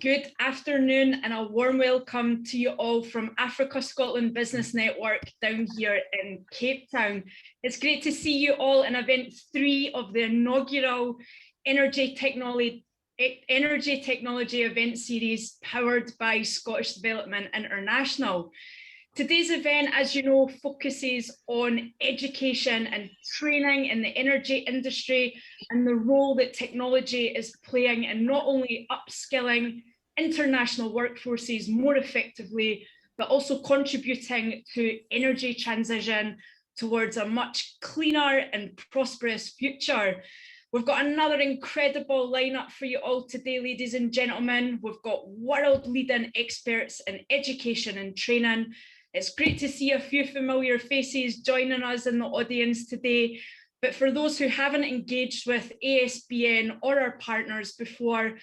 Good afternoon and a warm welcome to you all from Africa Scotland Business Network down here in Cape Town. It's great to see you all in event 3 of the inaugural Energy Technology event series powered by Scottish Development International. Today's event, as you know, focuses on education and training in the energy industry and the role that technology is playing in not only upskilling international workforces more effectively, but also contributing to energy transition towards a much cleaner and prosperous future. We've got another incredible lineup for you all today, ladies and gentlemen. We've got world-leading experts in education and training. It's great to see a few familiar faces joining us in the audience today. But for those who haven't engaged with ASBN or our partners before,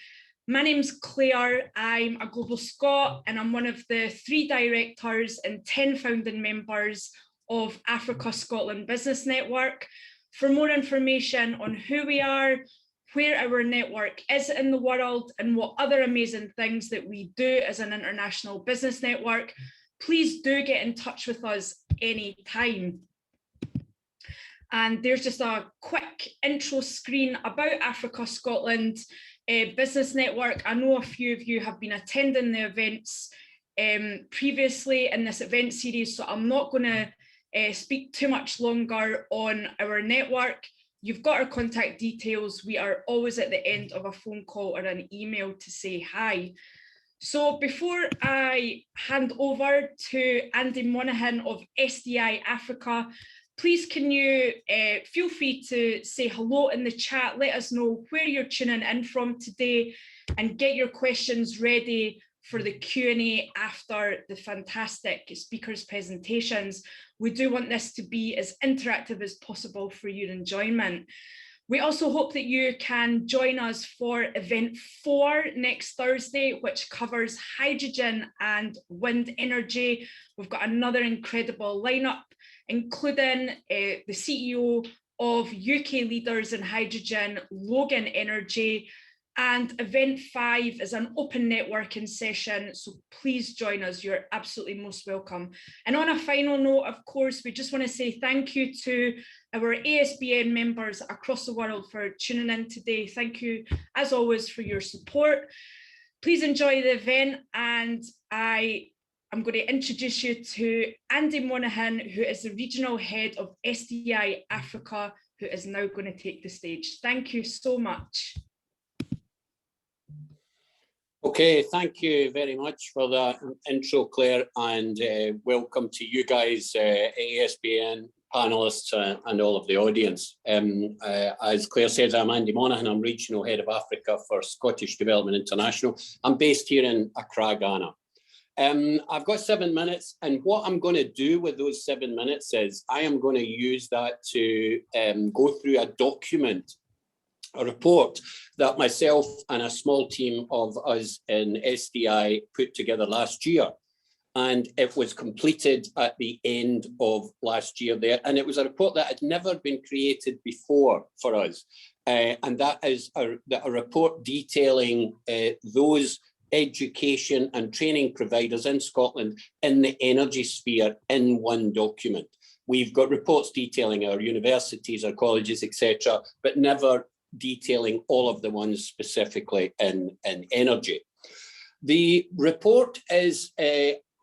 my name's Claire. I'm a Global Scot and I'm one of the 3 directors and 10 founding members of Africa Scotland Business Network. For more information on who we are, where our network is in the world, and what other amazing things that we do as an international business network, please do get in touch with us anytime. And there's just a quick intro screen about Africa Scotland Business Network. I know a few of you have been attending the events previously in this event series, so I'm not going to speak too much longer on our network. You've got our contact details. We are always at the end of a phone call or an email to say hi. So before I hand over to Andy Monaghan of SDI Africa, please can you feel free to say hello in the chat, let us know where you're tuning in from today and get your questions ready for the Q&A after the fantastic speakers' presentations. We do want this to be as interactive as possible for your enjoyment. We also hope that you can join us for event 4 next Thursday, which covers hydrogen and wind energy. We've got another incredible lineup, including the CEO of UK Leaders in Hydrogen, Logan Energy. And event 5 is an open networking session, so please join us. You're absolutely most welcome. And on a final note, of course, we just want to say thank you to our ASBN members across the world for tuning in today. Thank you, as always, for your support. Please enjoy the event, and I'm going to introduce you to Andy Monaghan, who is the Regional Head of SDI Africa, who is now going to take the stage. Thank you so much. Okay, thank you very much for that intro, Claire, and welcome to you guys, ASBN panelists and all of the audience. As Claire says, I'm Andy Monaghan. I'm Regional Head of Africa for Scottish Development International. I'm based here in Accra, Ghana. I've got 7 minutes, and what I'm going to do with those 7 minutes is I am going to use that to go through a document, a report that myself and a small team of us in SDI put together last year. And it was completed at the end of last year there. And it was a report that had never been created before for us. And that is a report detailing those education and training providers in Scotland in the energy sphere in one document. We've got reports detailing our universities, our colleges, etc., but never detailing all of the ones specifically in energy. The report is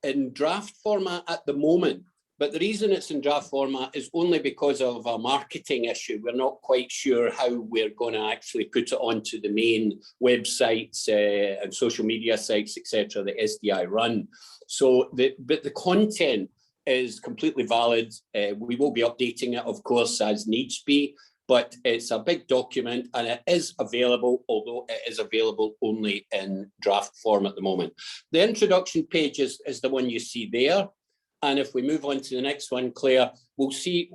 in draft format at the moment, but the reason it's in draft format is only because of a marketing issue. We're not quite sure how we're going to actually put it onto the main websites and social media sites, etc., that SDI run. So, but the content is completely valid. We will be updating it, of course, as needs be. But it's a big document and it is available, although it is available only in draft form at the moment. The introduction page is the one you see there. And if we move on to the next one, Claire, we'll see.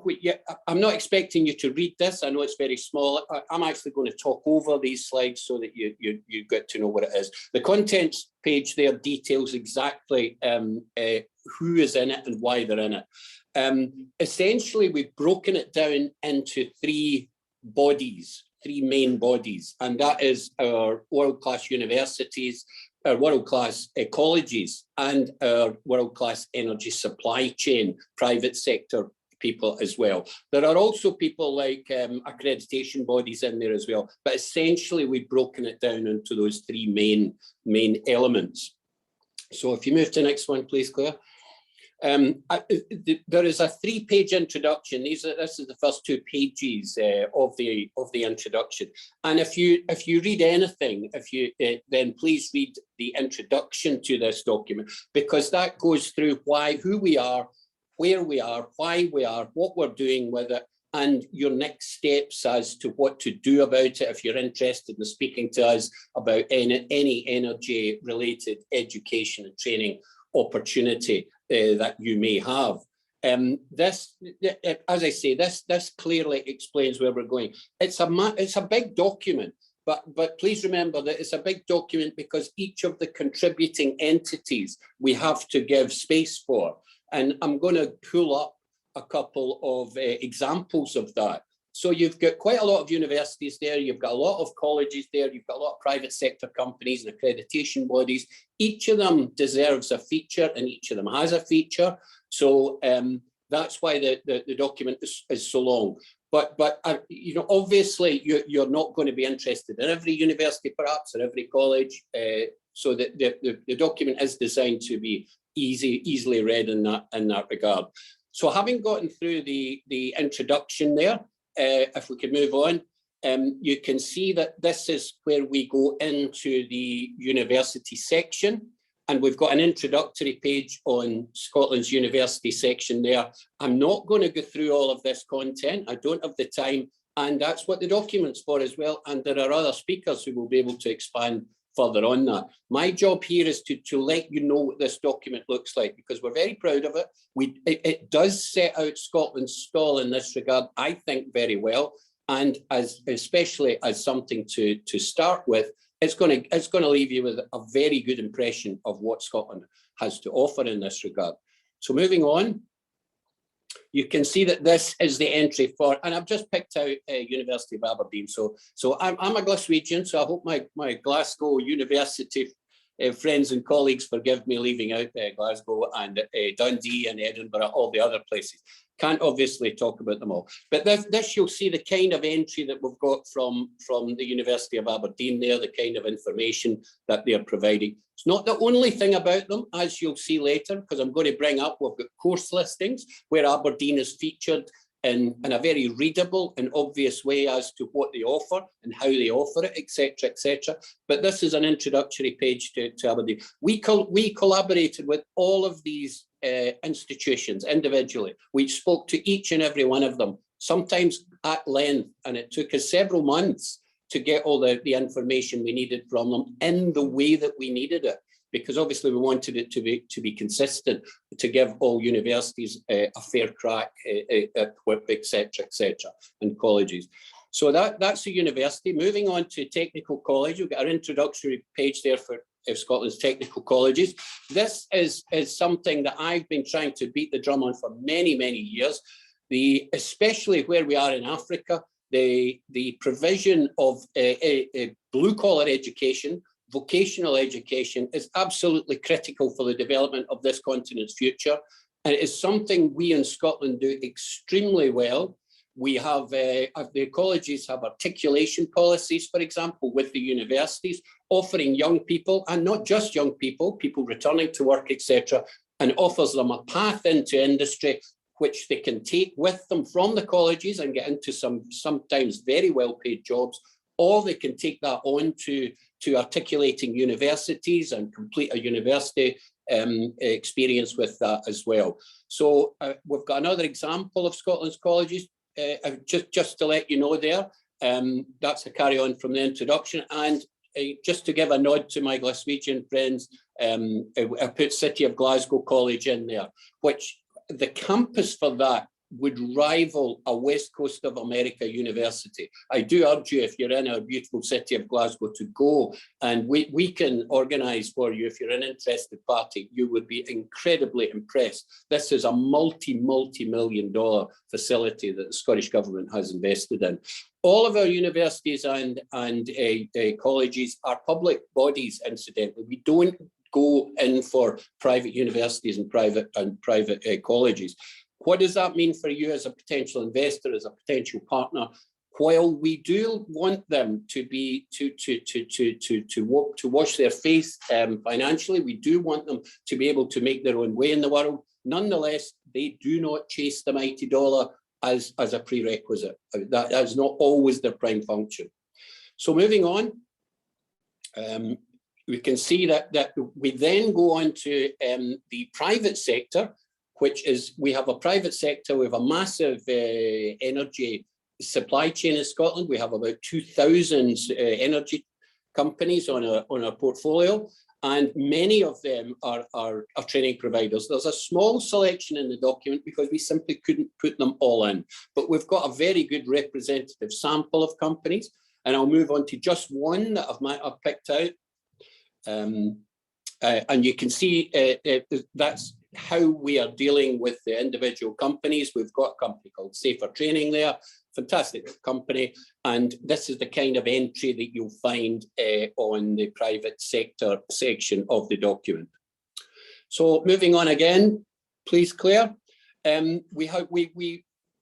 I'm not expecting you to read this. I know it's very small. I'm actually going to talk over these slides so that you get to know what it is. The contents page there details exactly who is in it and why they're in it. Essentially, we've broken it down into 3 bodies, 3 main bodies, and that is our world-class universities, our world-class ecologies and our world-class energy supply chain, private sector people as well. There are also people like accreditation bodies in there as well, but essentially we've broken it down into those three main elements. So if you move to the next one, please, Claire. There is a 3-page introduction. This is the first 2 pages of the introduction. And if you read anything, then please read the introduction to this document, because that goes through who we are, where we are, why we are, what we're doing with it, and your next steps as to what to do about it if you're interested in speaking to us about any energy-related education and training opportunity that you may have. This, as I say, this clearly explains where we're going. It's a big document, but please remember that it's a big document because each of the contributing entities we have to give space for. And I'm going to pull up a couple of examples of that. So you've got quite a lot of universities there, you've got a lot of colleges there, you've got a lot of private sector companies and accreditation bodies. Each of them deserves a feature and each of them has a feature. So that's why the document is so long. But you know, obviously you're not going to be interested in every university perhaps or every college. So that the document is designed to be easily read in that regard. So having gotten through the introduction there, if we could move on, you can see that this is where we go into the university section, and we've got an introductory page on Scotland's university section there. I'm not going to go through all of this content. I don't have the time, and that's what the document's for as well. And there are other speakers who will be able to expand further on that. My job here is to let you know what this document looks like, because we're very proud of it. It does set out Scotland's stall in this regard, I think, very well, and especially as something to start with, it's going to leave you with a very good impression of what Scotland has to offer in this regard. So moving on, you can see that this is the entry for, and I've just picked out University of Aberdeen. So I'm a Glaswegian, so I hope my Glasgow University friends and colleagues forgive me leaving out Glasgow and Dundee and Edinburgh, all the other places. Can't obviously talk about them all. But this you'll see the kind of entry that we've got from the University of Aberdeen there, the kind of information that they're providing. It's not the only thing about them, as you'll see later, because I'm going to bring up, we've got course listings where Aberdeen is featured in a very readable and obvious way as to what they offer and how they offer it, etc., etc. But this is an introductory page to Aberdeen. We collaborated with all of these institutions individually. We spoke to each and every one of them, sometimes at length, and it took us several months to get all the information we needed from them in the way that we needed it, because obviously we wanted it to be consistent, to give all universities a fair crack at WIP, etc., and colleges. So that's the university. Moving on to technical college, we've got our introductory page there for Scotland's technical colleges. This is something that I've been trying to beat the drum on for many, many years. Especially where we are in Africa, the provision of a blue-collar education, vocational education, is absolutely critical for the development of this continent's future. And it is something we in Scotland do extremely well. We have, the colleges have articulation policies, for example, with the universities, offering young people, and not just young people, people returning to work, etc., and offers them a path into industry which they can take with them from the colleges and get into sometimes very well-paid jobs, or they can take that on to articulating universities and complete a university experience with that as well. So we've got another example of Scotland's colleges, just to let you know there. That's a carry on from the introduction. And just to give a nod to my Glaswegian friends, I put City of Glasgow College in there, which the campus for that would rival a West Coast of America university. I do urge you, if you're in our beautiful city of Glasgow, to go, and we can organise for you. If you're an interested party, you would be incredibly impressed. This is a multi-million-dollar facility that the Scottish Government has invested in. All of our universities and colleges are public bodies, incidentally. We don't go in for private universities and private colleges. What does that mean for you as a potential investor, as a potential partner? While we do want them to be to wash their face financially, we do want them to be able to make their own way in the world. Nonetheless, they do not chase the mighty dollar as a prerequisite. That is not always their prime function. So moving on, we can see that we then go on to the private sector, which is, we have a private sector, we have a massive energy supply chain in Scotland. We have about 2,000 energy companies on our portfolio, and many of them are training providers. There's a small selection in the document because we simply couldn't put them all in, but we've got a very good representative sample of companies, and I'll move on to just one that I've picked out. And you can see that's how we are dealing with the individual companies. We've got a company called Safer Training there, fantastic company, and this is the kind of entry that you'll find on the private sector section of the document. So moving on again, please, Claire.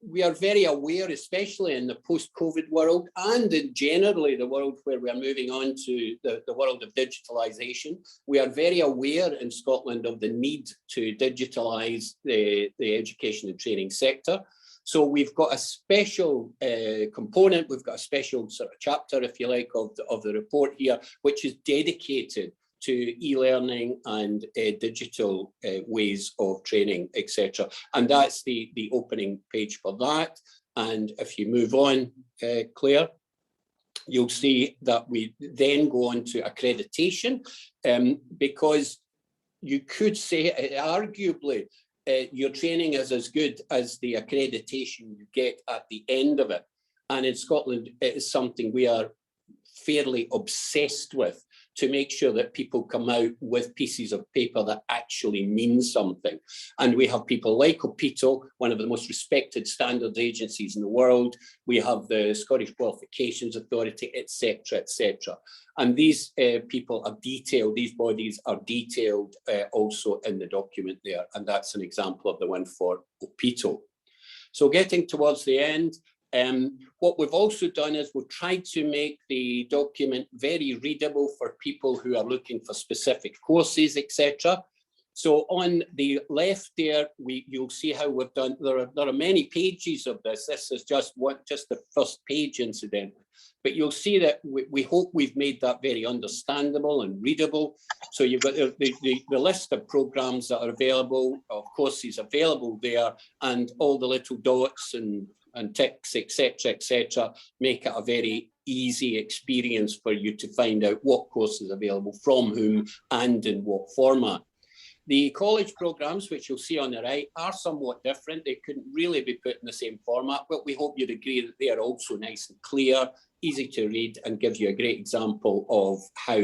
We are very aware, especially in the post-COVID world and in generally the world where we are moving on to the world of digitalisation, we are very aware in Scotland of the need to digitalise the education and training sector. So we've got a special component, we've got a special sort of chapter, if you like, of the report here, which is dedicated to e-learning and digital ways of training, etc. And that's the opening page for that. And if you move on, Claire, you'll see that we then go on to accreditation, because you could say, arguably, your training is as good as the accreditation you get at the end of it. And in Scotland, it is something we are fairly obsessed with, to make sure that people come out with pieces of paper that actually mean something. And we have people like OPITO, one of the most respected standards agencies in the world. We have the Scottish Qualifications Authority, etc., etc. And these people are detailed, these bodies are detailed also in the document there. And that's an example of the one for OPITO. So getting towards the end, what we've also done is we've tried to make the document very readable for people who are looking for specific courses, etc. So on the left there, you'll see how we've done. There are many pages of this. This is just the first page, incidentally. But you'll see that we hope we've made that very understandable and readable. So you've got the list of programs that are available, of courses available there, and all the little dots and ticks, etc., make it a very easy experience for you to find out what course is available from whom and in what format. The college programmes, which you'll see on the right, are somewhat different. They couldn't really be put in the same format, but we hope you'd agree that they are also nice and clear, easy to read, and give you a great example of how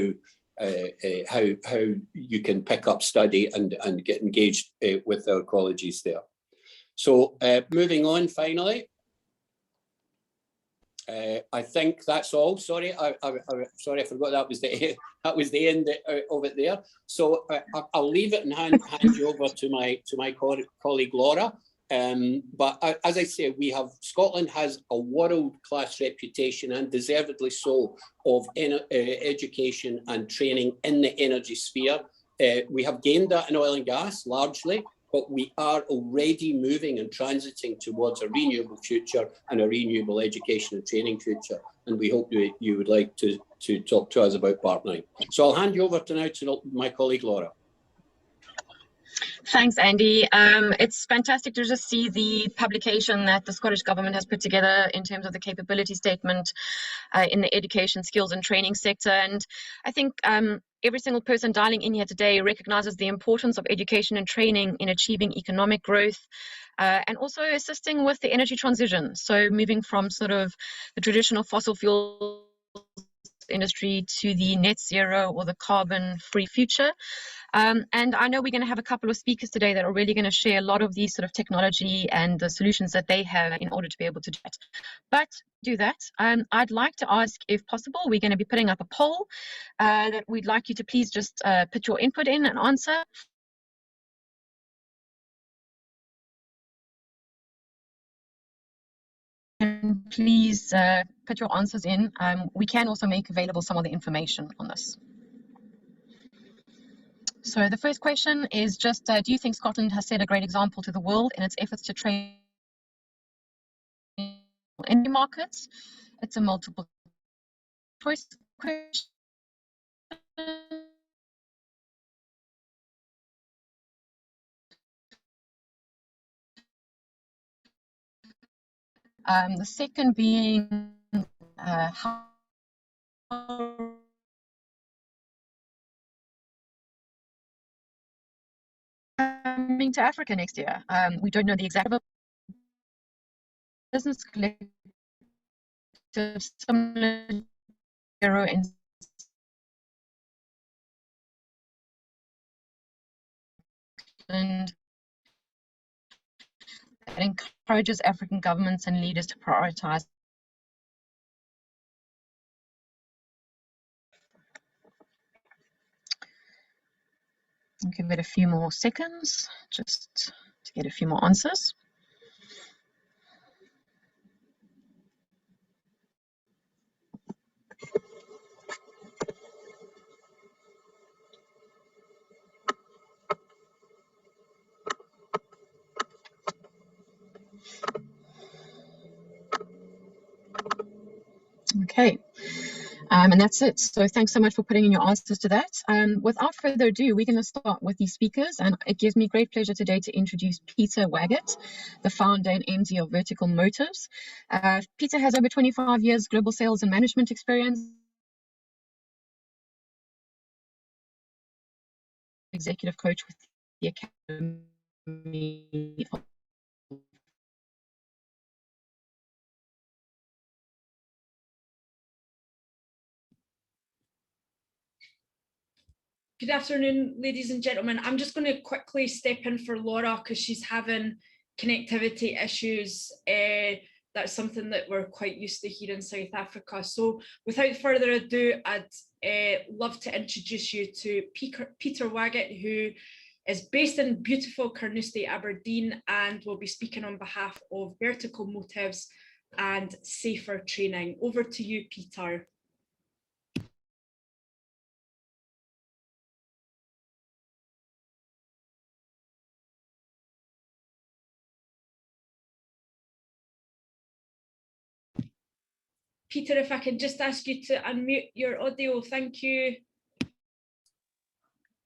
you can pick up study and get engaged with our colleges there. So moving on, finally. I think that's all. Sorry, sorry, I forgot that was the end of it there. So I'll leave it and hand you over to my colleague Laura. But as I say, Scotland has a world-class reputation, and deservedly so, of education and training in the energy sphere. We have gained that in oil and gas largely, but we are already moving and transiting towards a renewable future and a renewable education and training future. And we hope you would like to talk to us about partnering. So I'll hand you over now to my colleague Laura. Thanks, Andy. It's fantastic to just see the publication that the Scottish Government has put together in terms of the capability statement in the education, skills and training sector. And I think every single person dialing in here today recognizes the importance of education and training in achieving economic growth, and also assisting with the energy transition. So moving from sort of the traditional fossil fuel industry to the net zero or the carbon-free future. And I know we're going to have a couple of speakers today that are really going to share a lot of these sort of technology and the solutions that they have in order to be able to do that. But do that, I'd like to ask, if possible, we're going to be putting up a poll that we'd like you to please just put your input in and answer. And please put your answers in. We can also make available some of the information on this. So the first question is just, do you think Scotland has set a great example to the world in its efforts to train energy markets? It's a multiple choice question. The second being how coming to Africa next year. We don't know the exact business collective similar in and that encourages African governments and leaders to prioritize. I'll give it a few more seconds just to get a few more answers. Okay, and that's it. So thanks so much for putting in your answers to that. Without further ado, we're going to start with the speakers, and it gives me great pleasure today to introduce Peter Waggett, the founder and MD of Vertical Motives. Peter has over 25 years global sales and management experience, executive coach with the Academy of Good afternoon, ladies and gentlemen. I'm just going to quickly step in for Laura because she's having connectivity issues. That's something that we're quite used to here in South Africa. So without further ado, I'd love to introduce you to Peter Waggett, who is based in beautiful Carnoustie, Aberdeen, and will be speaking on behalf of Vertical Motives and Safer Training. Over to you, Peter. Peter, if I can just ask you to unmute your audio, thank you.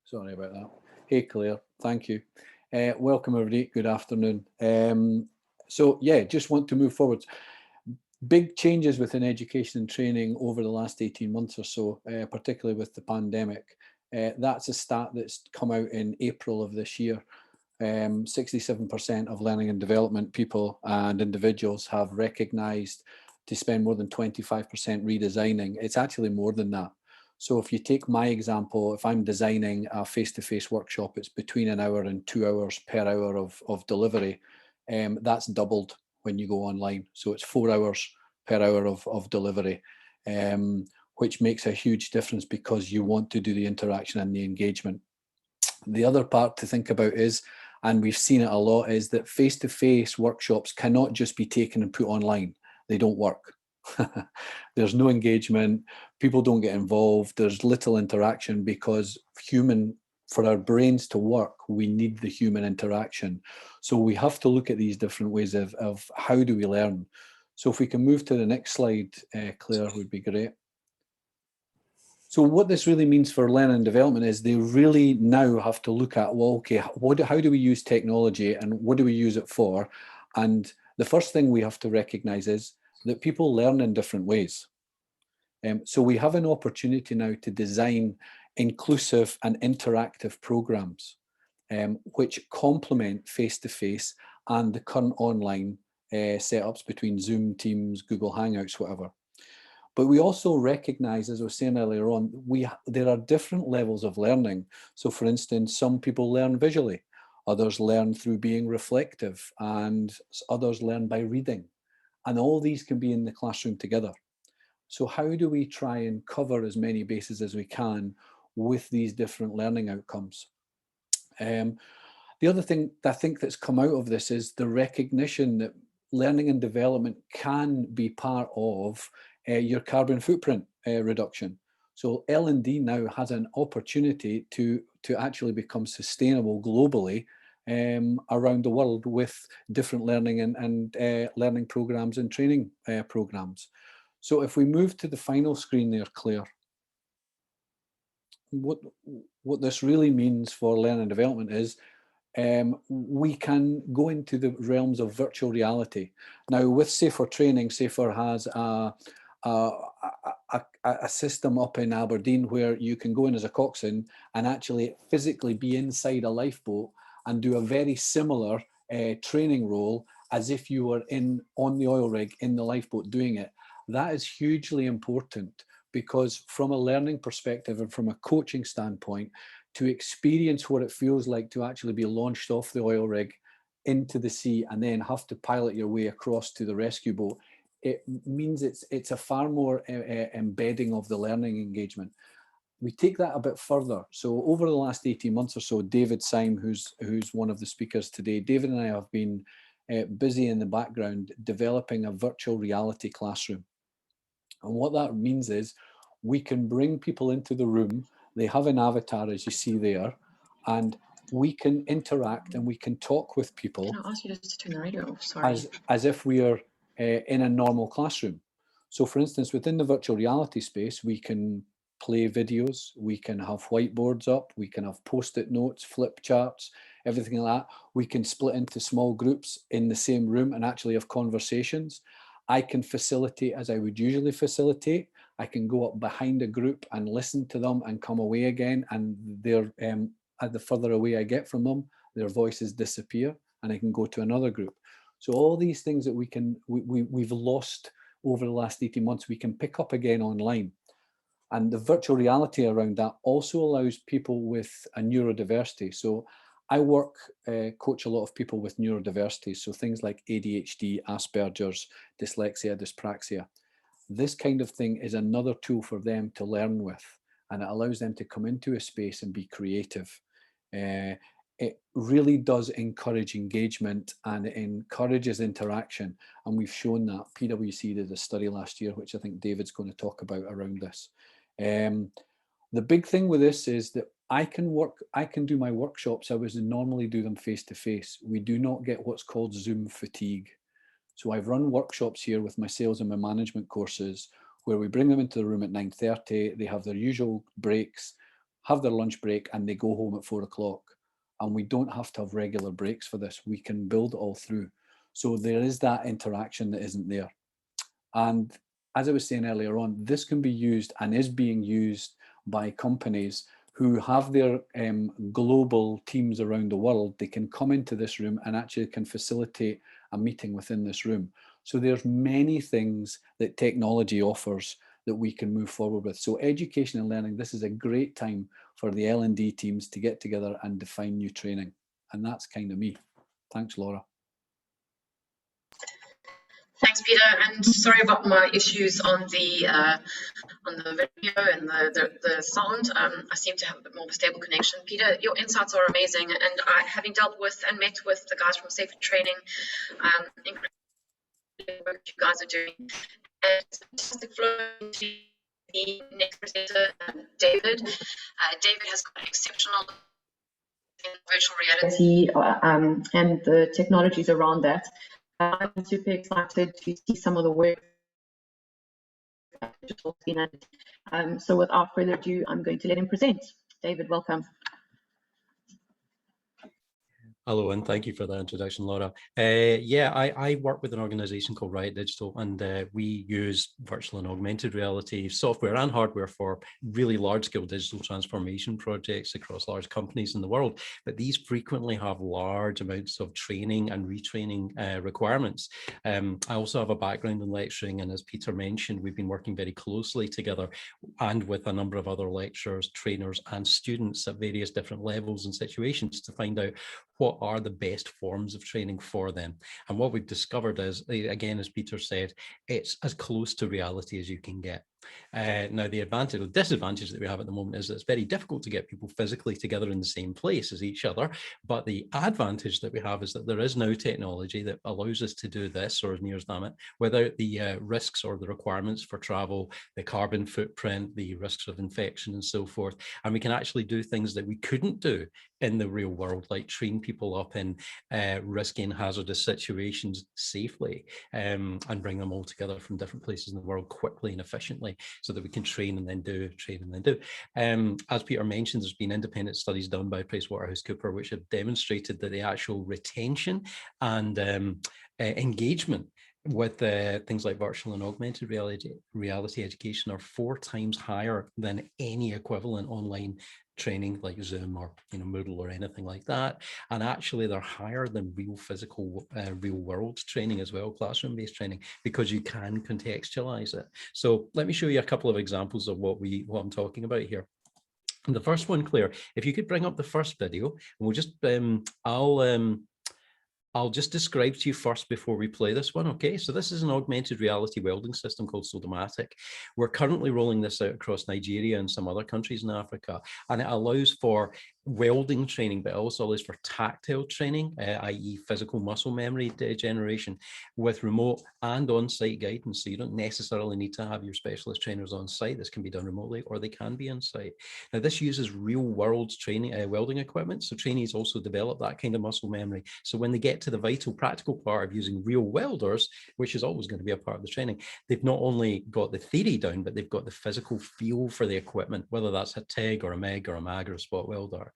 Sorry about that. Hey, Claire, thank you. Welcome, everybody. Good afternoon. So, yeah, just want to move forward. Big changes within education and training over the last 18 months or so, particularly with the pandemic. That's a stat that's come out in April of this year. 67% of learning and development people and individuals have recognised to spend more than 25% redesigning. It's actually more than that. So if you take my example, if I'm designing a face-to-face workshop, it's between an hour and 2 hours per hour of delivery. That's doubled when you go online. So it's 4 hours per hour of delivery, which makes a huge difference because you want to do the interaction and the engagement. The other part to think about is, and we've seen it a lot, is that face-to-face workshops cannot just be taken and put online. They don't work. There's no engagement, people don't get involved, there's little interaction because for our brains to work, we need the human interaction. So we have to look at these different ways of how do we learn. So if we can move to the next slide, Claire, would be great. So what this really means for learning and development is they really now have to look at, well, okay, how do we use technology and what do we use it for? And the first thing we have to recognize is that people learn in different ways. So we have an opportunity now to design inclusive and interactive programs, which complement face-to-face and the current online setups between Zoom, Teams, Google Hangouts, whatever. But we also recognise, as I was saying earlier on, there are different levels of learning. So for instance, some people learn visually, others learn through being reflective, and others learn by reading. And all these can be in the classroom together. So how do we try and cover as many bases as we can with these different learning outcomes? The other thing I think that's come out of this is the recognition that learning and development can be part of your carbon footprint reduction. So L&D now has an opportunity to actually become sustainable globally around the world with different learning and learning programs and training programs. So if we move to the final screen there, Claire, what this really means for learning and development is we can go into the realms of virtual reality. Now with Safer Training, Safer has a system up in Aberdeen where you can go in as a coxswain and actually physically be inside a lifeboat and do a very similar training role as if you were on the oil rig in the lifeboat doing it. That is hugely important, because from a learning perspective and from a coaching standpoint, to experience what it feels like to actually be launched off the oil rig into the sea and then have to pilot your way across to the rescue boat, it means it's a far more embedding of the learning engagement. We take that a bit further. So over the last 18 months or so, David Syme, who's one of the speakers today, David and I have been busy in the background developing a virtual reality classroom. And what that means is we can bring people into the room. They have an avatar, as you see there, and we can interact and we can talk with people. Can I ask you just to turn the radio off? Sorry. As if we are in a normal classroom. So for instance, within the virtual reality space, we can play videos, we can have whiteboards up, we can have post-it notes, flip charts, everything like that. We can split into small groups in the same room and actually have conversations. I can facilitate as I would usually facilitate. I can go up behind a group and listen to them and come away again, and they're the further away I get from them, their voices disappear and I can go to another group. So all these things that we've lost over the last 18 months, we can pick up again online. And the virtual reality around that also allows people with a neurodiversity. So I coach a lot of people with neurodiversity. So things like ADHD, Asperger's, dyslexia, dyspraxia. This kind of thing is another tool for them to learn with, and it allows them to come into a space and be creative. It really does encourage engagement and it encourages interaction. And we've shown that. PwC did a study last year, which I think David's going to talk about around this. The big thing with this is that I can do my workshops. I would normally do them face to face. We do not get what's called Zoom fatigue. So I've run workshops here with my sales and my management courses where we bring them into the room at 9:30. They have their usual breaks, have their lunch break, and they go home at 4 o'clock. And we don't have to have regular breaks for this. We can build it all through. So there is that interaction that isn't there. And as I was saying earlier on, this can be used and is being used by companies who have their global teams around the world. They can come into this room and actually can facilitate a meeting within this room. So there's many things that technology offers that we can move forward with. So education and learning, this is a great time for the L&D teams to get together and define new training. And that's kind of me. Thanks, Laura. Thanks, Peter, and sorry about my issues on the video and the sound. I seem to have a bit more of a stable connection. Peter, your insights are amazing, and having dealt with and met with the guys from Safer Training, incredible work you guys are doing. And it's fantastic flow to the next presenter, David. David has got exceptional in virtual reality and the technologies around that. I'm super excited to see some of the work. So without further ado, I'm going to let him present. David, welcome. Hello, and thank you for that introduction, Laura. Yeah, I work with an organization called Riott Digital, and we use virtual and augmented reality software and hardware for really large-scale digital transformation projects across large companies in the world. But these frequently have large amounts of training and retraining requirements. I also have a background in lecturing, and as Peter mentioned, we've been working very closely together and with a number of other lecturers, trainers, and students at various different levels and situations to find out what are the best forms of training for them. And what we've discovered is, again, as Peter said, it's as close to reality as you can get. Now, the advantage or disadvantage that we have at the moment is that it's very difficult to get people physically together in the same place as each other. But the advantage that we have is that there is now technology that allows us to do this, or as near as damn it, without the risks or the requirements for travel, the carbon footprint, the risks of infection and so forth. And we can actually do things that we couldn't do in the real world, like train people up in risky and hazardous situations safely, and bring them all together from different places in the world quickly and efficiently, so that we can train and then do, train and then do. As Peter mentioned, there's been independent studies done by PricewaterhouseCoopers which have demonstrated that the actual retention and engagement with things like virtual and augmented reality education are 4 times higher than any equivalent online training like Zoom or Moodle or anything like that. And actually they're higher than real physical, real world training as well, classroom-based training, because you can contextualize it. So let me show you a couple of examples of what I'm talking about here. And the first one, Claire, if you could bring up the first video, and we'll just, I'll just describe to you first before we play this one, okay? So this is an augmented reality welding system called Saldanha. We're currently rolling this out across Nigeria and some other countries in Africa, and it allows for welding training, but it also allows for tactile training, i.e. physical muscle memory generation, with remote and on-site guidance. So you don't necessarily need to have your specialist trainers on site. This can be done remotely, or they can be on site. Now this uses real world training, welding equipment. So trainees also develop that kind of muscle memory. So when they get to the vital practical part of using real welders, which is always going to be a part of the training, they've not only got the theory down, but they've got the physical feel for the equipment, whether that's a TIG or a MIG or a MAG or a spot welder.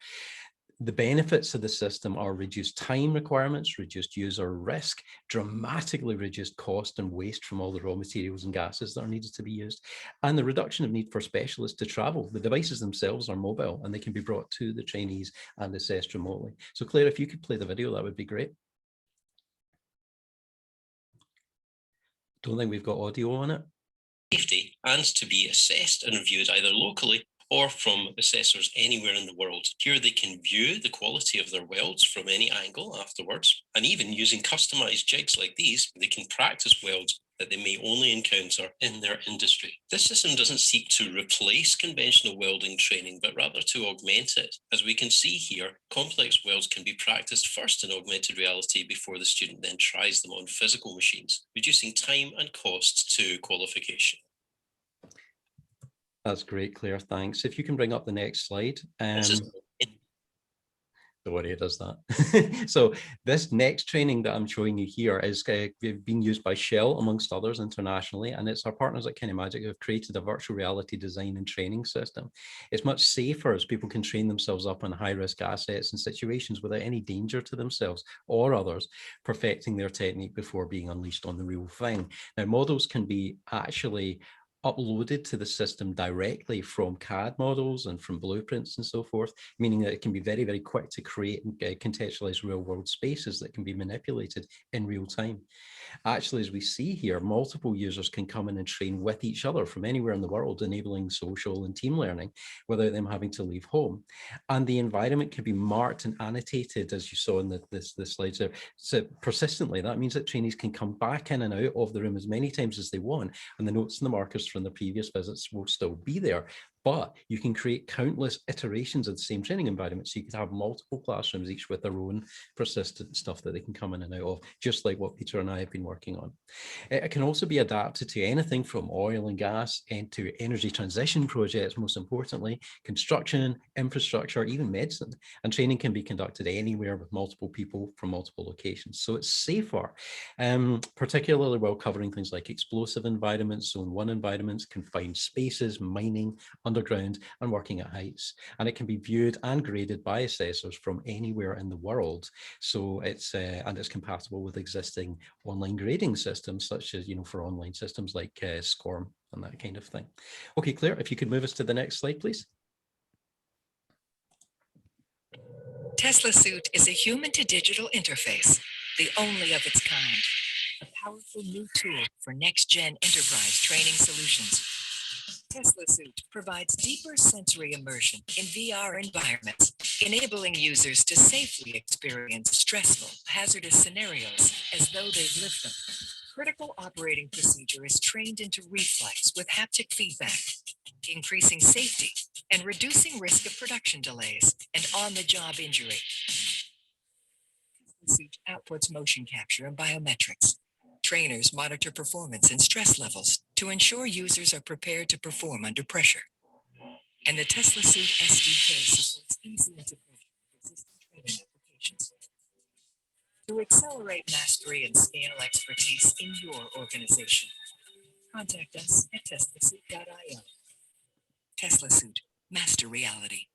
The benefits of the system are reduced time requirements, reduced user risk, dramatically reduced cost and waste from all the raw materials and gases that are needed to be used, and the reduction of need for specialists to travel. The devices themselves are mobile and they can be brought to the trainees and assessed remotely. So Claire, if you could play the video, that would be great. Don't think we've got audio on it. Safety, and to be assessed and reviewed either locally or from assessors anywhere in the world. Here they can view the quality of their welds from any angle afterwards, and even using customized jigs like these, they can practice welds that they may only encounter in their industry. This system doesn't seek to replace conventional welding training, but rather to augment it. As we can see here, complex welds can be practiced first in augmented reality before the student then tries them on physical machines, reducing time and costs to qualification. That's great, Claire, thanks. If you can bring up the next slide. Don't worry, it does that. So this next training that I'm showing you here is being used by Shell, amongst others, internationally, and it's our partners at KineMagic who have created a virtual reality design and training system. It's much safer as people can train themselves up on high-risk assets and situations without any danger to themselves or others, perfecting their technique before being unleashed on the real thing. Now, models can be actually uploaded to the system directly from CAD models and from blueprints and so forth, meaning that it can be very, very quick to create and contextualize real world spaces that can be manipulated in real time. Actually, as we see here, multiple users can come in and train with each other from anywhere in the world, enabling social and team learning without them having to leave home. And the environment can be marked and annotated, as you saw in the slides there, so persistently. That means that trainees can come back in and out of the room as many times as they want, and the notes and the markers from the previous visits will still be there. But you can create countless iterations of the same training environment. So you could have multiple classrooms, each with their own persistent stuff that they can come in and out of, just like what Peter and I have been working on. It can also be adapted to anything from oil and gas into energy transition projects, most importantly, construction, infrastructure, even medicine. And training can be conducted anywhere with multiple people from multiple locations. So it's safer, particularly while covering things like explosive environments, zone 1 environments, confined spaces, mining, underground and working at heights. And it can be viewed and graded by assessors from anywhere in the world. So it's and it's compatible with existing online grading systems, such as, for online systems like SCORM and that kind of thing. Okay, Claire, if you could move us to the next slide, please. TESLASUIT is a human-to-digital interface, the only of its kind, a powerful new tool for next-gen enterprise training solutions. TESLASUIT provides deeper sensory immersion in VR environments, enabling users to safely experience stressful, hazardous scenarios as though they've lived them. Critical operating procedure is trained into reflex with haptic feedback, increasing safety and reducing risk of production delays and on-the-job injury. TESLASUIT outputs motion capture and biometrics. Trainers monitor performance and stress levels to ensure users are prepared to perform under pressure. And the TESLASUIT SDK supports easy integration with existing training applications. To accelerate mastery and scale expertise in your organization, contact us at TESLASUIT.io. TESLASUIT, master reality.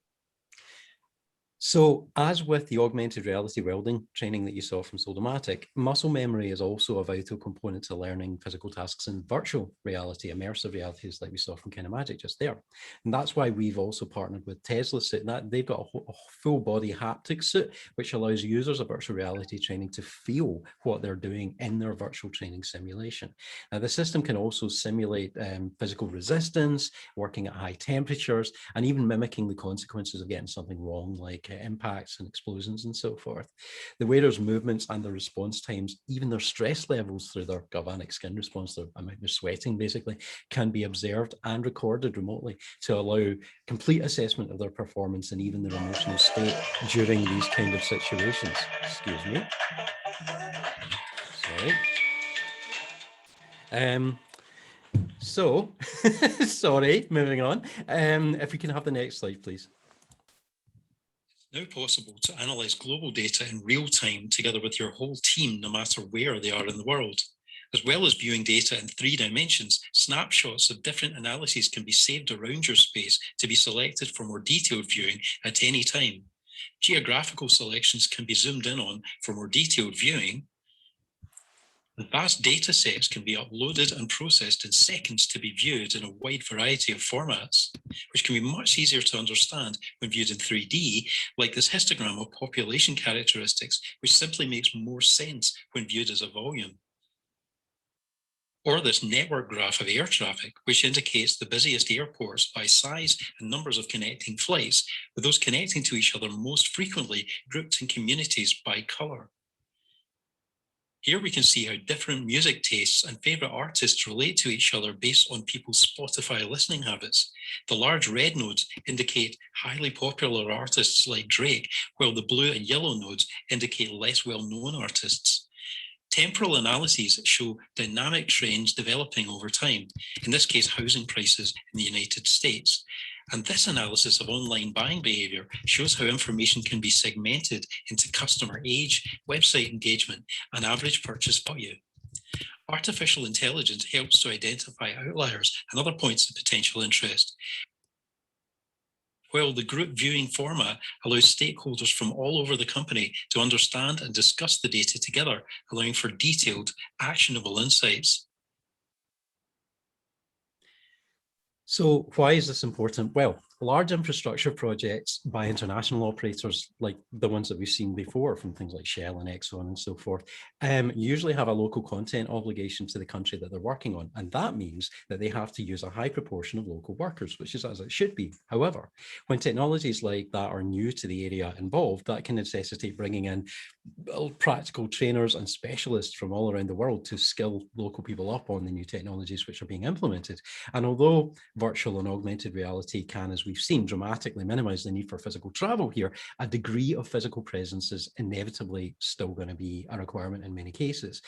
So as with the augmented reality welding training that you saw from Saldanha, muscle memory is also a vital component to learning physical tasks in virtual reality, immersive realities like we saw from Kinemagic just there. And that's why we've also partnered with TESLASUIT. They've got a full body haptic suit, which allows users of virtual reality training to feel what they're doing in their virtual training simulation. Now, the system can also simulate physical resistance, working at high temperatures, and even mimicking the consequences of getting something wrong, like impacts and explosions and so forth. The wearer's movements and their response times, even their stress levels through their galvanic skin response, their amount of sweating basically, can be observed and recorded remotely to allow complete assessment of their performance and even their emotional state during these kind of situations. Excuse me. Sorry. Sorry, moving on. If we can have the next slide, please. Now possible to analyze global data in real time together with your whole team, no matter where they are in the world. As well as viewing data in 3 dimensions, snapshots of different analyses can be saved around your space to be selected for more detailed viewing at any time. Geographical selections can be zoomed in on for more detailed viewing. And vast data sets can be uploaded and processed in seconds to be viewed in a wide variety of formats, which can be much easier to understand when viewed in 3D, like this histogram of population characteristics, which simply makes more sense when viewed as a volume. Or this network graph of air traffic, which indicates the busiest airports by size and numbers of connecting flights, with those connecting to each other most frequently grouped in communities by colour. Here we can see how different music tastes and favourite artists relate to each other based on people's Spotify listening habits. The large red nodes indicate highly popular artists like Drake, while the blue and yellow nodes indicate less well-known artists. Temporal analyses show dynamic trends developing over time, in this case housing prices in the United States. And this analysis of online buying behavior shows how information can be segmented into customer age, website engagement, and average purchase value. Artificial intelligence helps to identify outliers and other points of potential interest, while the group viewing format allows stakeholders from all over the company to understand and discuss the data together, allowing for detailed, actionable insights. So why is this important? Well, large infrastructure projects by international operators like the ones that we've seen before from things like Shell and Exxon and so forth, usually have a local content obligation to the country that they're working on. And that means that they have to use a high proportion of local workers, which is as it should be. However, when technologies like that are new to the area involved, that can necessitate bringing in practical trainers and specialists from all around the world to skill local people up on the new technologies which are being implemented. And although virtual and augmented reality can, as we've seen, dramatically minimize the need for physical travel here, a degree of physical presence is inevitably still going to be a requirement in many cases.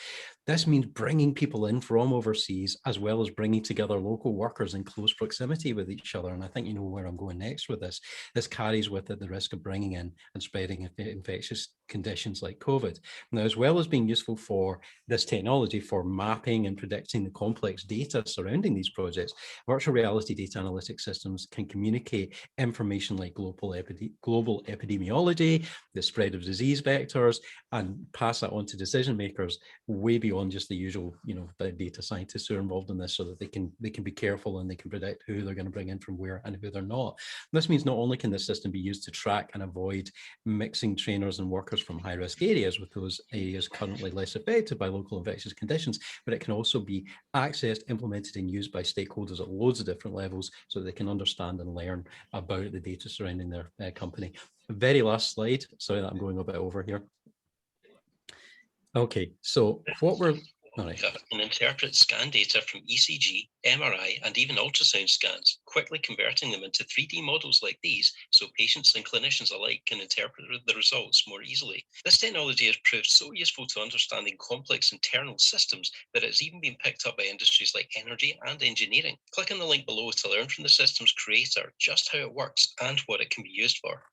This means bringing people in from overseas, as well as bringing together local workers in close proximity with each other. And I think you know where I'm going next with this. This carries with it the risk of bringing in and spreading infectious conditions like COVID. Now, as well as being useful for this technology for mapping and predicting the complex data surrounding these projects, virtual reality data analytics systems can communicate information like global epidemiology, the spread of disease vectors, and pass that on to decision makers way beyond just the usual, the data scientists who are involved in this, so that they can be careful and they can predict who they're going to bring in from where and who they're not. This means not only can this system be used to track and avoid mixing trainers and workers from high-risk areas with those areas currently less affected by local infectious conditions, but it can also be accessed, implemented and used by stakeholders at loads of different levels so that they can understand and learn about the data surrounding their company. Very last slide. Sorry that I'm going a bit over here. Okay, so what we're... All right. And interpret scan data from ECG, MRI, and even ultrasound scans, quickly converting them into 3D models like these, so patients and clinicians alike can interpret the results more easily. This technology has proved so useful to understanding complex internal systems that it's even been picked up by industries like energy and engineering. Click on the link below to learn from the system's creator just how it works and what it can be used for.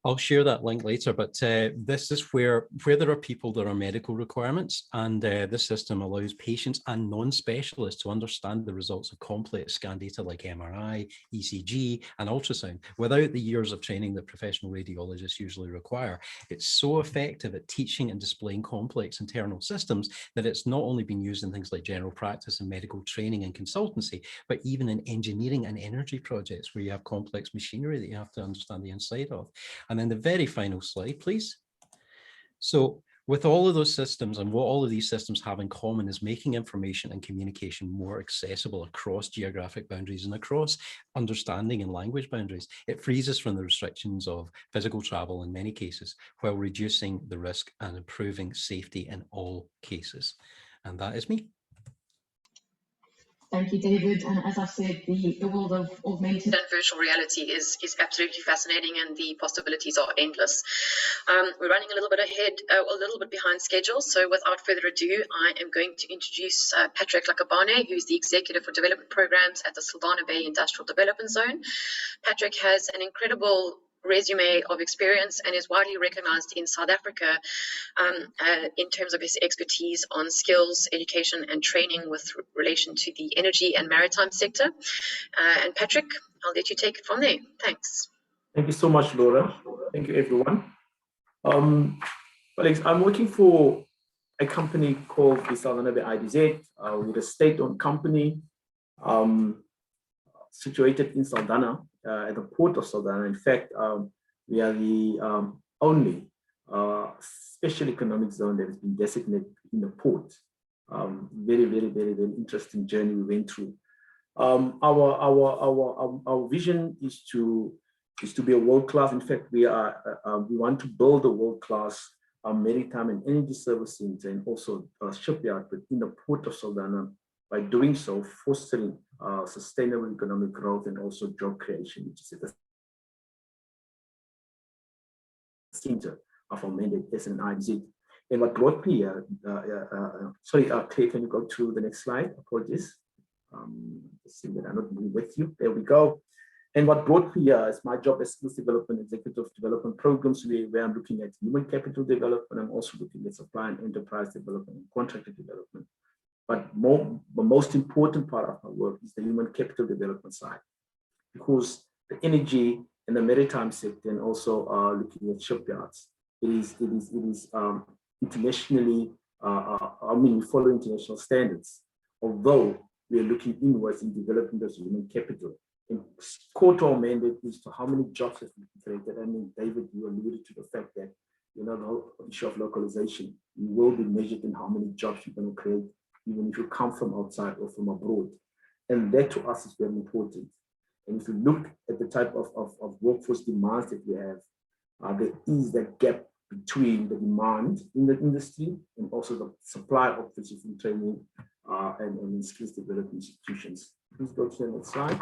I'll share that link later, but this is where there are people that are medical requirements, and this system allows patients and non-specialists to understand the results of complex scan data like MRI, ECG, and ultrasound without the years of training that professional radiologists usually require. It's so effective at teaching and displaying complex internal systems that it's not only been used in things like general practice and medical training and consultancy, but even in engineering and energy projects where you have complex machinery that you have to understand the inside of. And then the very final slide, please. So with all of those systems, and what all of these systems have in common is making information and communication more accessible across geographic boundaries and across understanding and language boundaries. It frees us from the restrictions of physical travel in many cases, while reducing the risk and improving safety in all cases. And that is me. Thank you, David. And as I said, the world of augmented and virtual reality is absolutely fascinating, and the possibilities are endless. We're running a little bit ahead, a little bit behind schedule. So without further ado, I am going to introduce Patrick Lakabane, who's the Executive for Development Programs at the Saldanha Bay Industrial Development Zone. Patrick has an incredible resume of experience and is widely recognized in South Africa in terms of his expertise on skills, education and training with relation to the energy and maritime sector. And Patrick, I'll let you take it from there. Thanks. Thank you so much, Laura. Thank you, everyone. Colleagues, I'm working for a company called the Saldanha Bay IDZ, with a state-owned company situated in Saldanha, at the port of Saldanha. In fact, we are the only special economic zone that has been designated in the port. Very, very, very, very interesting journey we went through. Our vision is to be a world-class. In fact, we want to build a world-class maritime and energy service center, and also a shipyard within the port of Saldanha. By doing so, fostering sustainable economic growth and also job creation, which is at the center of our mandate as an IDZ. And what brought me here, sorry, Clay, can you go to the next slide? Apologies. See that I'm not with you. There we go. And what brought me here is my job as skills development, executive development programs, where I'm looking at human capital development. I'm also looking at supply and enterprise development and contractor development. But the most important part of my work is the human capital development side, because the energy and the maritime sector, and also looking at shipyards, it is internationally, we follow international standards, although we are looking inwards in developing this human capital. And core to our mandate is to how many jobs have been created. I mean, David, you alluded to the fact that, the whole issue of localization, you will be measured in how many jobs you're going to create, even if you come from outside or from abroad. And that to us is very important. And if you look at the type of workforce demands that we have, there is that gap between the demand in the industry and also the supply of physician training and skills development institutions. Please go to the next slide.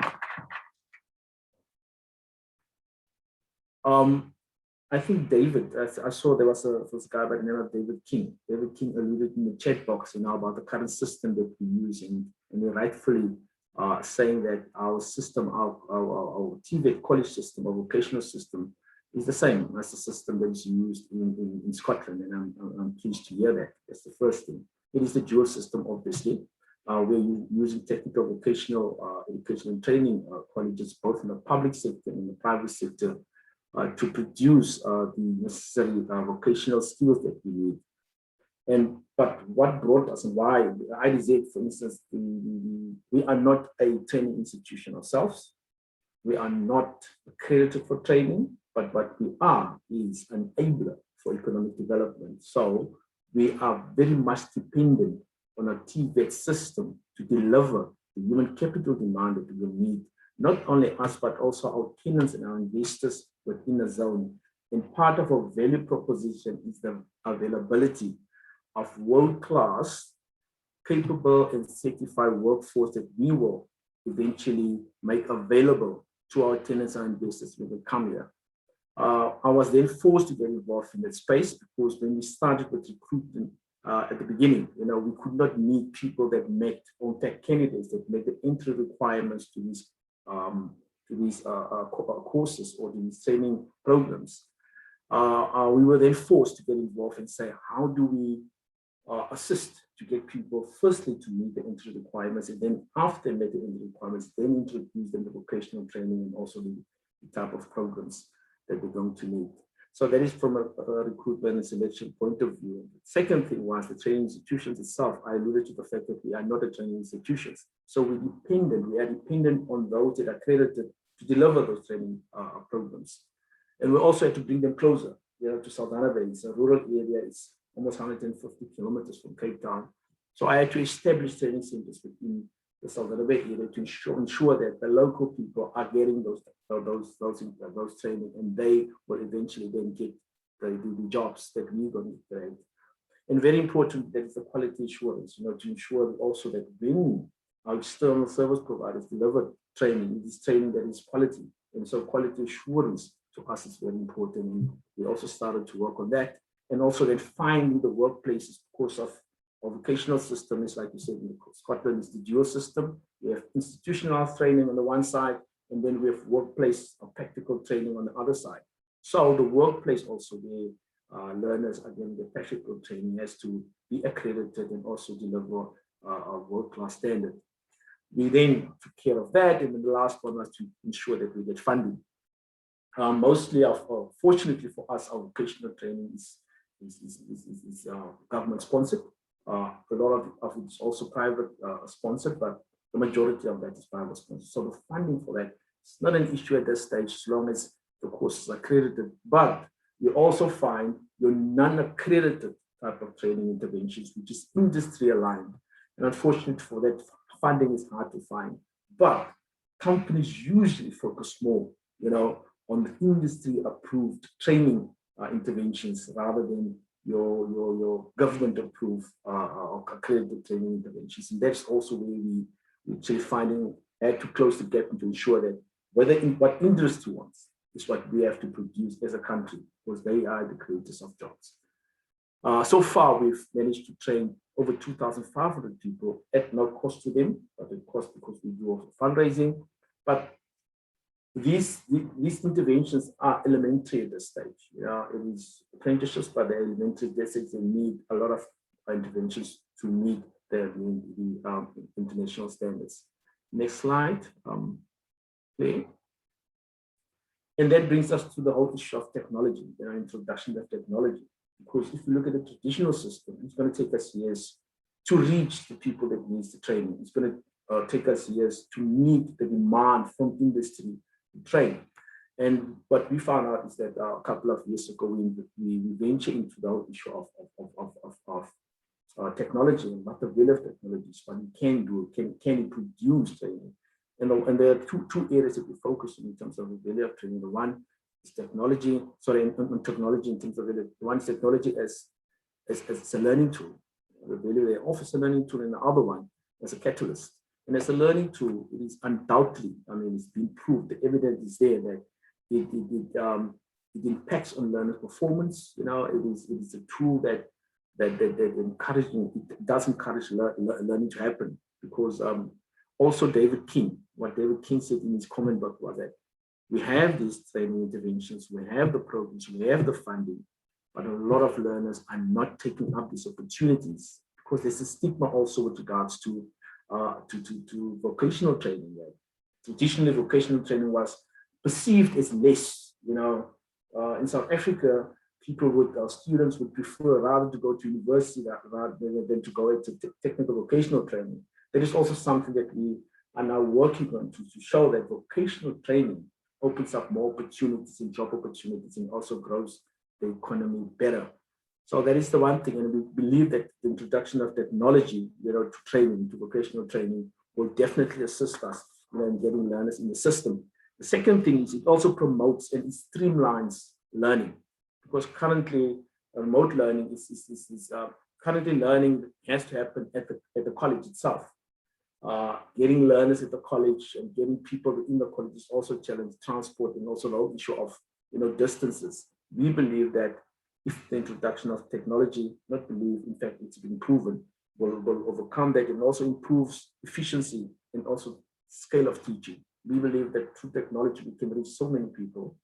I think David, I saw there was a guy by the name of David King. David King alluded in the chat box, about the current system that we're using, and he rightfully saying that our system, our TVET college system, our vocational system, is the same as the system that is used in Scotland, and I'm pleased to hear that. That's the first thing. It is the dual system, obviously. We're using technical vocational education and training colleges, both in the public sector and in the private sector, to produce the necessary vocational skills that we need. But what brought us and why IDZ, for instance, we are not a training institution ourselves. We are not accredited for training, but what we are is an enabler for economic development. So we are very much dependent on a TVET system to deliver the human capital demand that we will need, not only us, but also our tenants and our investors within the zone. And part of our value proposition is the availability of world-class, capable and certified workforce that we will eventually make available to our tenants and investors when they come here. I was then forced to get involved in that space because when we started with recruitment at the beginning, we could not meet people that met unpack candidates that met the entry requirements to these courses or these training programs. We were then forced to get involved and say, how do we assist to get people firstly to meet the entry requirements, and then after they met the entry requirements, then introduce them to vocational training and also the type of programs that they're going to need. So that is from a recruitment and selection point of view. The second thing was the training institutions itself. I alluded to the fact that we are not a training institutions. So we are dependent on those that are accredited to deliver those training programs. And we also had to bring them closer, to Saldanha Bay. It's a rural area. It's almost 150 kilometers from Cape Town. So I had to establish training centers within the Saldanha Bay area to ensure that the local people are getting those training, and they will eventually then get the jobs that we're going to create. And very important, that is the quality assurance, to ensure also that when our external service providers deliver training, it is training that is quality. And so quality assurance to us is very important. And we also started to work on that. And also then finding the workplaces, because of our vocational system is, like you said, in Scotland is the dual system. We have institutional training on the one side, and then we have workplace or practical training on the other side. So the workplace also, the learners, again, the practical training has to be accredited and also deliver a world-class standard. We then took care of that, and then the last one was to ensure that we get funding. Mostly, fortunately for us, our vocational training is government sponsored. A lot of it is also private sponsored, but the majority of that is private sponsored. So the funding for that is not an issue at this stage, as long as the courses are accredited. But you also find your non-accredited type of training interventions, which is industry aligned. And unfortunately for that, funding is hard to find. But companies usually focus more, on the industry approved training interventions rather than your government approved or accredited training interventions. And that's also where we actually had to close the gap to ensure that what industry wants is what we have to produce as a country, because they are the creators of jobs. So far, we've managed to train over 2,500 people at no cost to them, but it costs because we do also fundraising. But these interventions are elementary at this stage. It is apprenticeships, but they're elementary. They need a lot of interventions to meet the international standards. Next slide, please. And that brings us to the whole issue of technology, introduction of technology. Because if you look at the traditional system, it's going to take us years to reach the people that needs the training. It's going to take us years to meet the demand from industry to train. And what we found out is that a couple of years ago, we ventured into the whole issue of technology and what the value of technologies, what it can do, can it produce training. And there are two areas that we focus on in terms of the value of training. The one is technology, on technology in terms of value. The one is technology as a learning tool. The value they offer as a learning tool, and the other one as a catalyst. And as a learning tool, it is undoubtedly, it's been proved, the evidence is there that it impacts on learners' performance. You know, it is a tool that encouraging, it does encourage learning to happen, because also what David King said in his comment book was that we have these training interventions, we have the programs, we have the funding, but a lot of learners are not taking up these opportunities because there's a stigma also with regards to vocational training. Right? Traditionally, vocational training was perceived as less. You know, in South Africa, students would prefer rather to go to university rather than to go into technical vocational training. That is also something that we are now working on to show that vocational training opens up more opportunities and job opportunities and also grows the economy better. So that is the one thing, and we believe that the introduction of technology, you know, to training, to vocational training, will definitely assist us, you know, in getting learners in the system. The second thing is it also promotes and it streamlines learning, because currently remote learning is currently learning has to happen at the college itself. Getting learners at the college and getting people in the college is also a challenge, transport, and also the whole issue of, you know, distances. We believe that if the introduction of technology, in fact, it's been proven, will overcome that and also improves efficiency and also scale of teaching. We believe that through technology, we can reach so many people.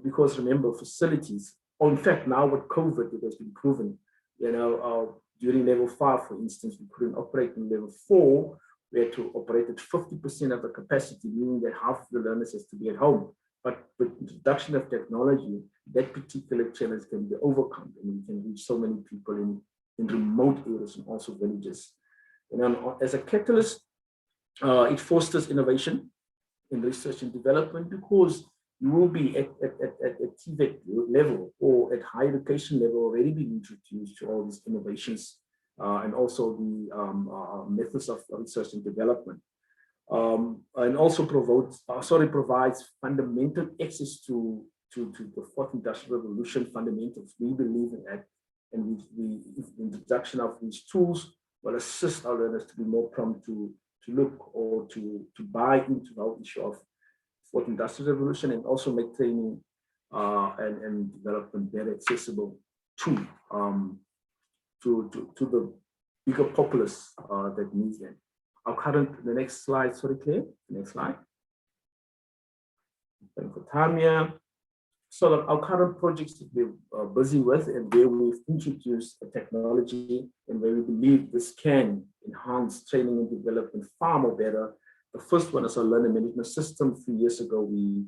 Because remember, facilities, or in fact, now with COVID, it has been proven, you know, during level 5, for instance, we couldn't operate in level 4. We had to operate at 50% of the capacity, meaning that half of the learners has to be at home. But with introduction of technology, that particular challenge can be overcome, and we can reach so many people in remote areas and also villages. And then as a catalyst, it fosters innovation in research and development, because you will be at TVET level or at higher education level already being introduced to all these innovations and also the methods of research and development. And also provides fundamental access to the fourth industrial revolution fundamentals. We believe in that, and the introduction of these tools will assist our learners to be more prompt to look or to buy into the whole issue of fourth industrial revolution, and also make training and development very accessible to the bigger populace that needs them. The next slide, sorry, Claire, next slide. Thank you for time here. So our current projects that we're busy with, and where we've introduced a technology and where we believe this can enhance training and development far more better. The first one is our learner management system. 3 years ago, we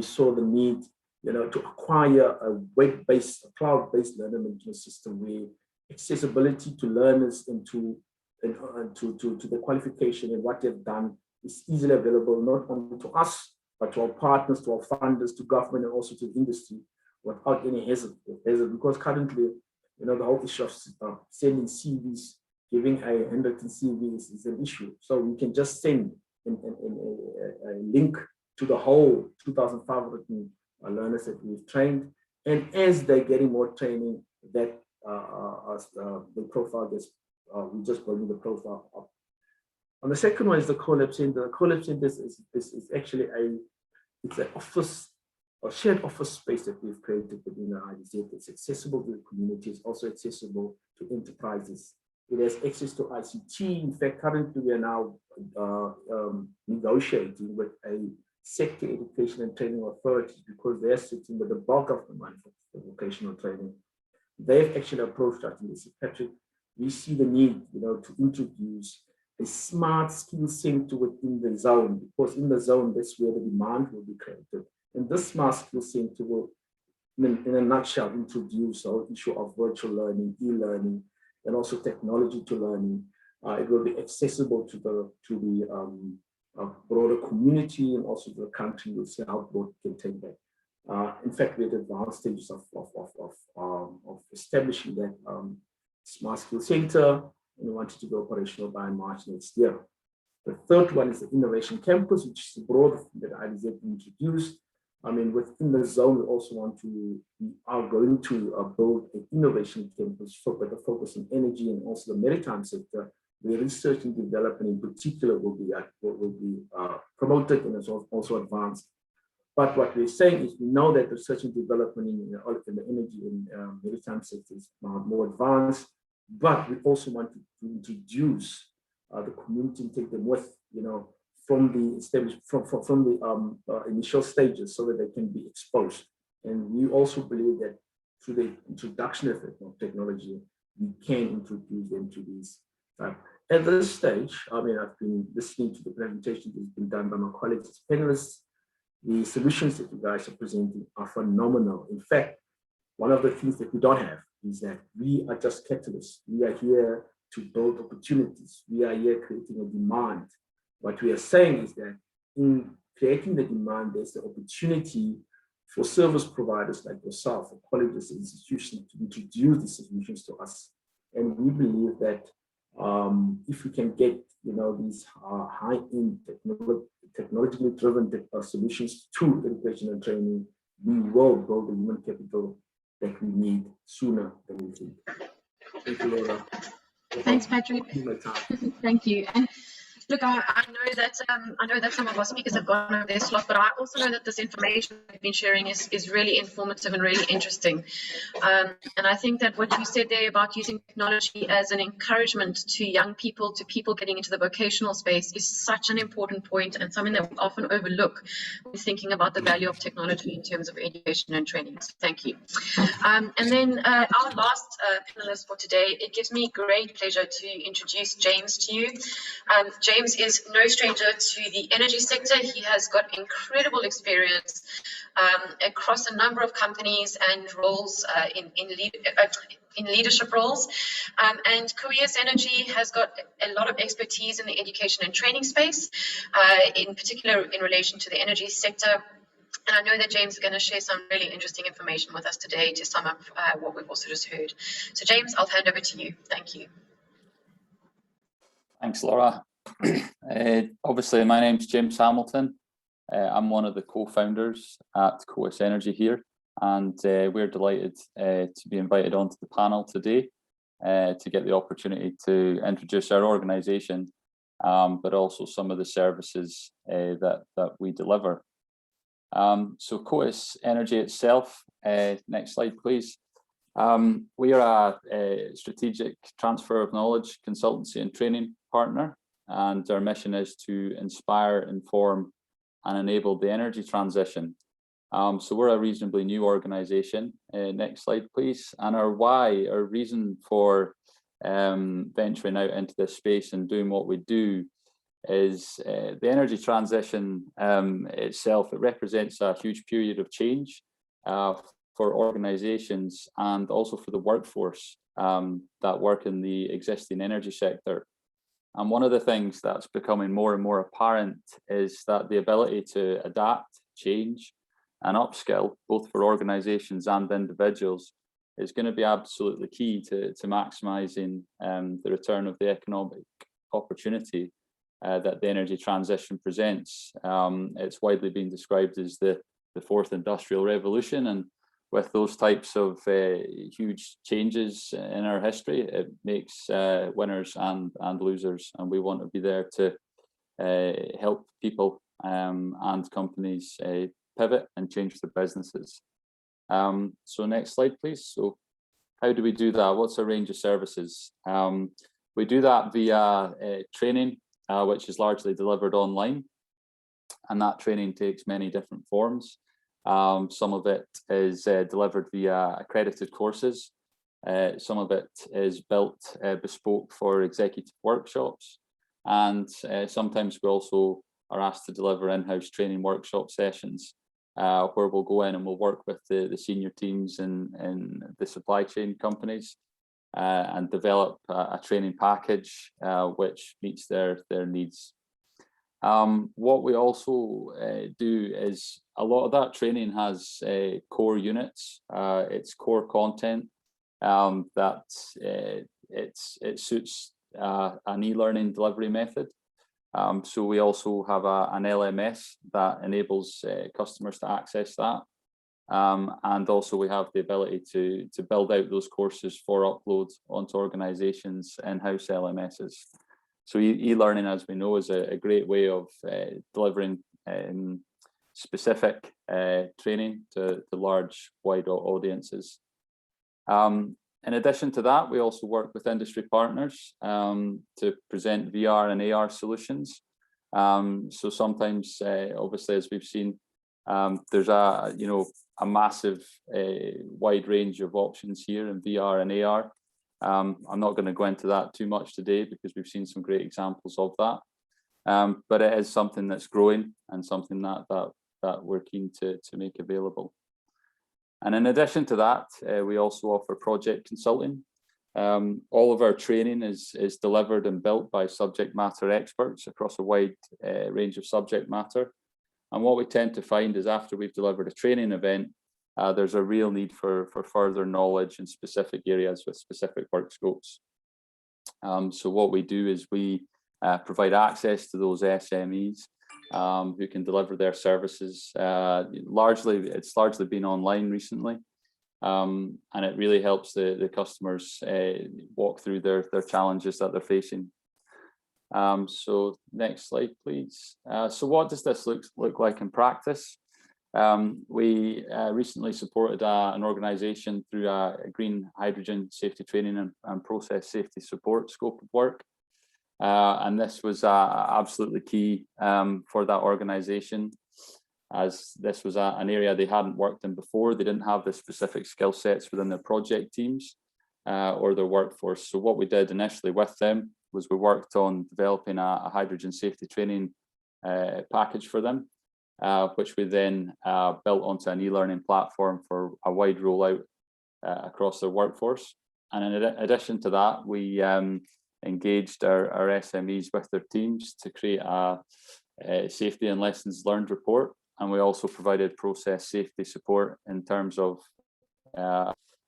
saw the need, to acquire a web-based, cloud-based learner management system where accessibility to learners and to the qualification and what they've done is easily available, not only to us, but to our partners, to our funders, to government, and also to industry, without any hazard. Because currently, the whole issue of sending CVs, giving a handwritten CV is an issue. So we can just send a link to the whole 2,500 learners that we've trained. And as they're getting more training, that the profile gets, we just bring the profile up. And the second one is the Co-Lab Center. The Co-Lab Center is actually it's an office, or shared office space that we've created within the IDZ. It's accessible to the community. It's also accessible to enterprises. It has access to ICT. In fact, currently we are now negotiating with a sector education and training authorities, because they're sitting with the bulk of the money for vocational training. They've actually approached us and said, Patrick, we see the need, to introduce a smart skill center within the zone, because in the zone, that's where the demand will be created. And this smart skill center will, in a nutshell, introduce the issue of virtual learning, e-learning, and also technology to learning. It will be accessible to the broader community and also the country. We'll see how broad it can take that. In fact, we're at advanced stages of establishing that smart skill center, and we want it to be operational by March next year. The third one is the Innovation Campus, which is the broader that IDZ introduced. Within the zone, we are going to build an innovation campus with a focus on energy and also the maritime sector, where research and development in particular will be promoted and also advanced. But what we're saying is we know that research and development in the energy and maritime sector is more advanced, but we also want to introduce the community and take them with, from the initial stages so that they can be exposed. And we also believe that through the introduction of technology, we can introduce them to these. At this stage, I've been listening to the presentation that's been done by my colleagues as panelists. The solutions that you guys are presenting are phenomenal. In fact, one of the things that we don't have is that we are just catalysts. We are here to build opportunities. We are here creating a demand. What we are saying is that in creating the demand, there's the opportunity for service providers like yourself, or colleges and institutions, to introduce these solutions to us. And we believe that if we can get these high-end technologically driven solutions to education and training, we will build the human capital that we need sooner than we think. Thank you, Laura. Thanks, Patrick. Thank you. And look, I know that some of our speakers have gone over their slot, but I also know that this information we've been sharing is really informative and really interesting. And I think that what you said there about using technology as an encouragement to young people, to people getting into the vocational space, is such an important point and something that we often overlook when thinking about the value of technology in terms of education and training. So thank you. And then our last panelist for today, it gives me great pleasure to introduce James to you. James is no stranger to the energy sector. He has got incredible experience across a number of companies and roles in leadership roles. And Coeus Energy has got a lot of expertise in the education and training space, in particular in relation to the energy sector. And I know that James is going to share some really interesting information with us today to sum up what we've also just heard. So James, I'll hand over to you. Thank you. Thanks, Laura. Obviously, my name's James Hamilton. I'm one of the co-founders at Coeus Energy here, and we're delighted to be invited onto the panel today to get the opportunity to introduce our organisation, but also some of the services that we deliver. So Coeus Energy itself, next slide please. We are a strategic transfer of knowledge consultancy and training partner, and our mission is to inspire, inform and enable the energy transition. So we're a reasonably new organisation. Next slide please. And our why, our reason for venturing out into this space and doing what we do is the energy transition itself. It represents a huge period of change for organisations and also for the workforce that work in the existing energy sector. And one of the things that's becoming more and more apparent is that the ability to adapt, change and upskill, both for organisations and individuals, is going to be absolutely key to maximising the return of the economic opportunity that the energy transition presents. It's widely been described as the fourth industrial revolution, and with those types of huge changes in our history, it makes winners and losers, and we want to be there to help people and companies pivot and change their businesses. So next slide please. So how do we do that? What's a range of services? We do that via training, which is largely delivered online, and that training takes many different forms. Some of it is delivered via accredited courses. Some of it is built bespoke for executive workshops, and sometimes we also are asked to deliver in-house training workshop sessions where we'll go in and we'll work with the senior teams in the supply chain companies and develop a training package which meets their needs. What we also do is a lot of that training has core units. It's core content that it suits an e-learning delivery method. So we also have an LMS that enables customers to access that. And also we have the ability to build out those courses for upload onto organizations' in-house LMSs. So e-learning, as we know, is a great way of delivering specific training to large, wide audiences. In addition to that, we also work with industry partners to present VR and AR solutions. So sometimes, obviously, as we've seen, there's a massive wide range of options here in VR and AR. I'm not going to go into that too much today because we've seen some great examples of that. But it is something that's growing and something that we're keen to make available. And in addition to that, we also offer project consulting. All of our training is delivered and built by subject matter experts across a wide range of subject matter. And what we tend to find is after we've delivered a training event, there's a real need for further knowledge in specific areas with specific work scopes. So what we do is we provide access to those SMEs who can deliver their services. It's largely been online recently, and it really helps the customers walk through their challenges that they're facing. So next slide, please. So what does this look like in practice? We recently supported an organisation through a green hydrogen safety training and process safety support scope of work. And this was absolutely key for that organisation, as this was an area they hadn't worked in before. They didn't have the specific skill sets within their project teams or their workforce. So what we did initially with them was we worked on developing a hydrogen safety training package for them, which we then built onto an e-learning platform for a wide rollout across their workforce. And in addition to that, we engaged our SMEs with their teams to create a safety and lessons learned report. And we also provided process safety support in terms of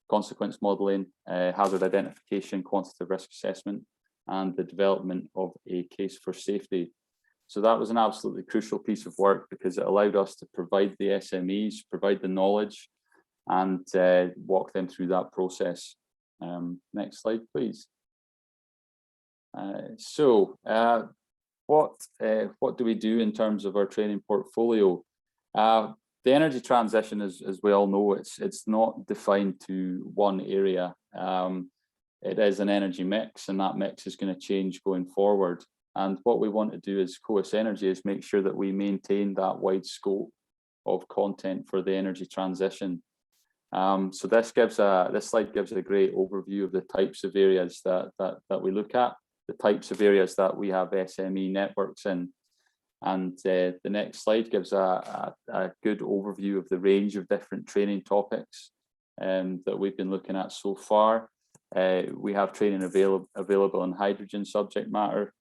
consequence modelling, hazard identification, quantitative risk assessment, and the development of a case for safety. So that was an absolutely crucial piece of work because it allowed us to provide the SMEs, provide the knowledge, and walk them through that process. Next slide, please. What do we do in terms of our training portfolio? The energy transition, as we all know, it's not defined to one area. It is an energy mix, and that mix is going to change going forward. And what we want to do as Coeus Energy is make sure that we maintain that wide scope of content for the energy transition. So this slide gives a great overview of the types of areas that we look at, the types of areas that we have SME networks in. And the next slide gives a good overview of the range of different training topics that we've been looking at so far. We have training available in hydrogen subject matter,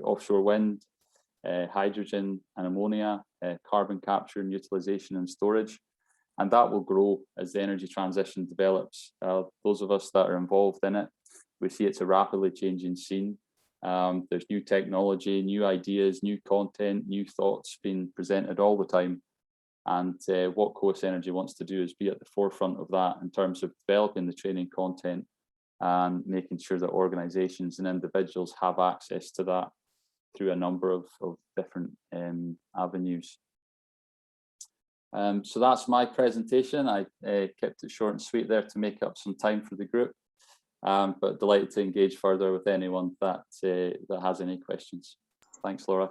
offshore wind, hydrogen and ammonia, carbon capture and utilisation and storage. And that will grow as the energy transition develops. Those of us that are involved in it, we see it's a rapidly changing scene. There's new technology, new ideas, new content, new thoughts being presented all the time. And what Coeus Energy wants to do is be at the forefront of that in terms of developing the training content and making sure that organisations and individuals have access to that through a number of different avenues. So that's my presentation. I kept it short and sweet there to make up some time for the group, but delighted to engage further with anyone that has any questions. Thanks, Laura.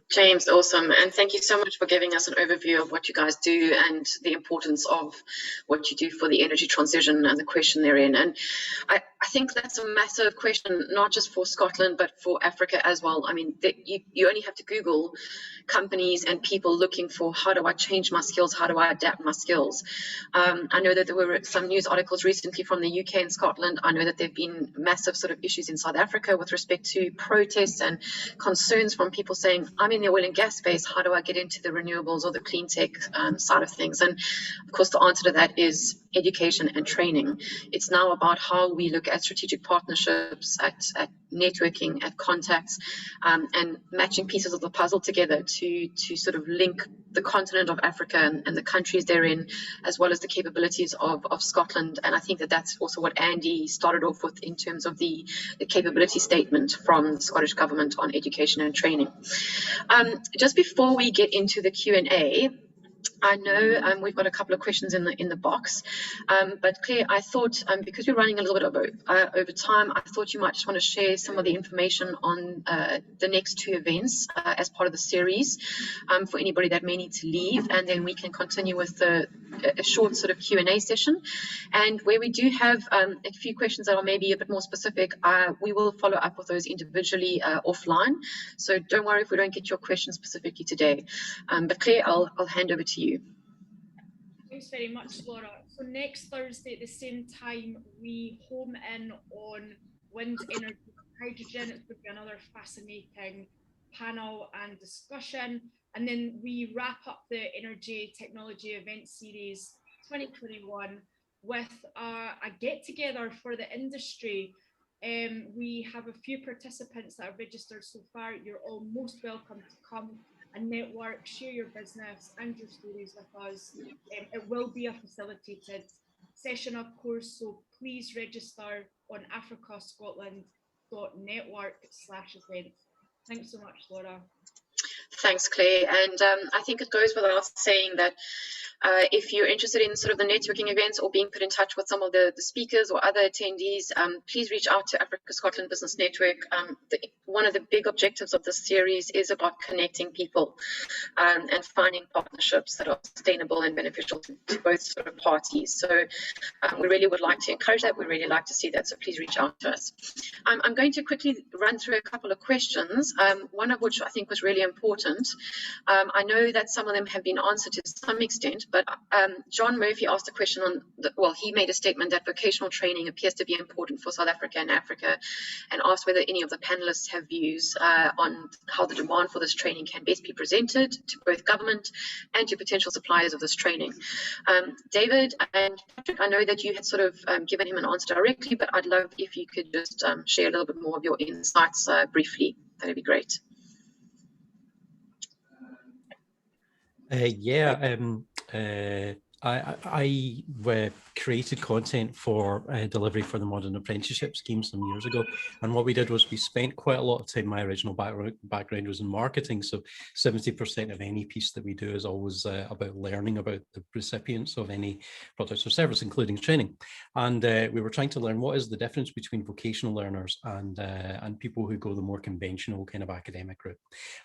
James, awesome. And thank you so much for giving us an overview of what you guys do and the importance of what you do for the energy transition and the question therein. And I think that's a massive question, not just for Scotland, but for Africa as well. I mean, you only have to Google companies and people looking for how do I change my skills, how do I adapt my skills. I know that there were some news articles recently from the UK and Scotland. I know that there have been massive sort of issues in South Africa with respect to protests and concerns from people saying, I'm in the oil and gas space, how do I get into the renewables or the clean tech side of things? And of course, the answer to that is education and training. It's now about how we look at strategic partnerships, at networking, at contacts, and matching pieces of the puzzle together to sort of link the continent of Africa and the countries therein, as well as the capabilities of Scotland. And I think that that's also what Andy started off with in terms of the capability statement from the Scottish Government on education and training. Just before we get into the Q&A, I know we've got a couple of questions in the box, but Claire, I thought because we're running a little bit over time, I thought you might just want to share some of the information on the next two events as part of the series for anybody that may need to leave, and then we can continue with a short sort of Q&A session. And where we do have a few questions that are maybe a bit more specific, we will follow up with those individually offline. So don't worry if we don't get your question specifically today. But Claire, I'll hand over to you. Thanks very much, Laura. So next Thursday at the same time, we home in on wind energy, hydrogen. It's going to be another fascinating panel and discussion. And then we wrap up the Energy Technology Event Series 2021 with a get-together for the industry. We have a few participants that have registered so far. You're all most welcome to come and network, share your business and your stories with us. It will be a facilitated session, of course, so please register on africascotland.network/events. Thanks so much, Laura. Thanks, Claire. And I think it goes without saying that if you're interested in sort of the networking events or being put in touch with some of the speakers or other attendees, please reach out to Africa Scotland Business Network. One of the big objectives of this series is about connecting people and finding partnerships that are sustainable and beneficial to both sort of parties. So we really would like to encourage that. We really like to see that. So please reach out to us. I'm going to quickly run through a couple of questions, one of which I think was really important. I know that some of them have been answered to some extent, but John Murphy asked a question on, he made a statement that vocational training appears to be important for South Africa and Africa, and asked whether any of the panelists have views on how the demand for this training can best be presented to both government and to potential suppliers of this training. David and Patrick, I know that you had sort of given him an answer directly, but I'd love if you could just share a little bit more of your insights briefly. That'd be great. I created content for delivery for the Modern Apprenticeship Scheme some years ago, and what we did was we spent quite a lot of time. My original background was in marketing, so 70% of any piece that we do is always about learning about the recipients of any products or service, including training. And we were trying to learn what is the difference between vocational learners and people who go the more conventional kind of academic route.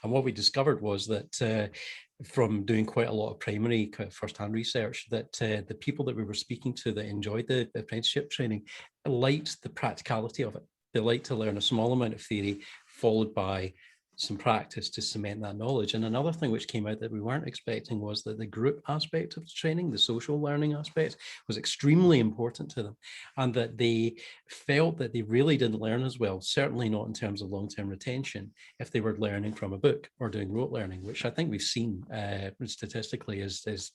And what we discovered was that from doing quite a lot of primary first-hand research, that the people that we were speaking to that enjoyed the apprenticeship training liked the practicality of it. They liked to learn a small amount of theory followed by some practice to cement that knowledge. And another thing which came out that we weren't expecting was that the group aspect of the training, the social learning aspect, was extremely important to them, and that they felt that they really didn't learn as well, certainly not in terms of long-term retention, if they were learning from a book or doing rote learning, which I think we've seen statistically is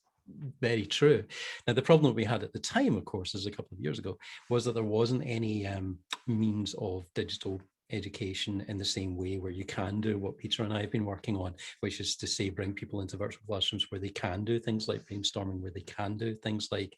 very true. Now, the problem that we had at the time, of course, is a couple of years ago, was that there wasn't any means of digital education in the same way where you can do what Peter and I have been working on, which is to say bring people into virtual classrooms where they can do things like brainstorming, where they can do things like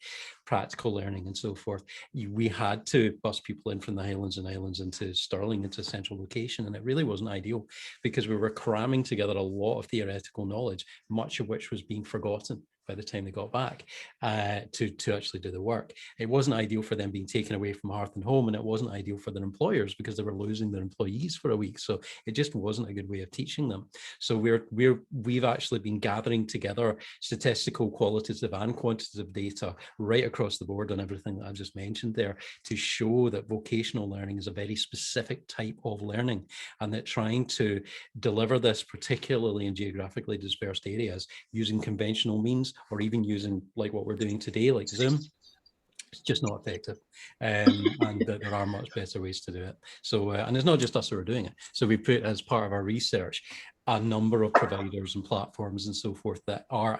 practical learning and so forth. We had to bus people in from the Highlands and Islands into Stirling, into a central location, and it really wasn't ideal because we were cramming together a lot of theoretical knowledge, much of which was being forgotten by the time they got back to actually do the work. It wasn't ideal for them being taken away from hearth and home, and it wasn't ideal for their employers because they were losing their employees for a week. So it just wasn't a good way of teaching them. So we've actually been gathering together statistical, qualitative and quantitative data right across the board on everything that I've just mentioned there to show that vocational learning is a very specific type of learning, and that trying to deliver this particularly in geographically dispersed areas using conventional means, or even using like what we're doing today, like Zoom, it's just not effective, and that there are much better ways to do it. So, and it's not just us who are doing it. So we put as part of our research a number of providers and platforms and so forth that are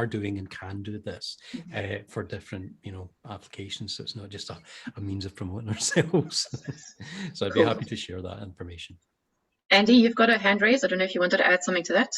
doing and can do this for different, applications. So it's not just a means of promoting ourselves. So I'd be happy to share that information. Andy, you've got a hand raised. I don't know if you wanted to add something to that.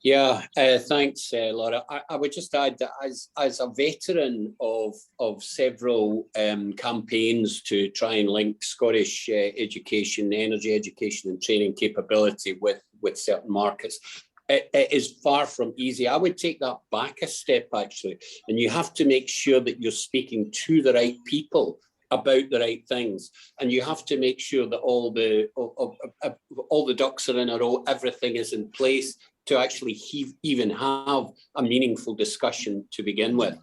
Yeah, thanks, Laura. I would just add that as a veteran of several campaigns to try and link Scottish education, energy education and training capability with certain markets, it is far from easy. I would take that back a step, actually, and you have to make sure that you're speaking to the right people about the right things, and you have to make sure that all the ducks are in a row, everything is in place to actually even have a meaningful discussion to begin with.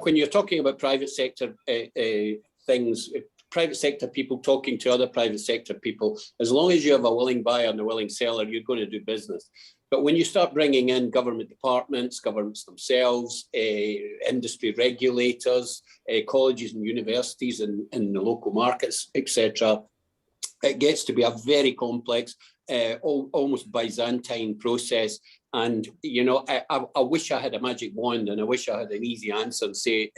When you're talking about private sector things, private sector people talking to other private sector people, as long as you have a willing buyer and a willing seller, you're going to do business. But when you start bringing in government departments, governments themselves, industry regulators, colleges and universities in the local markets, etc., it gets to be a very complex, almost Byzantine process. And, you know, I wish I had a magic wand and I wish I had an easy answer and say,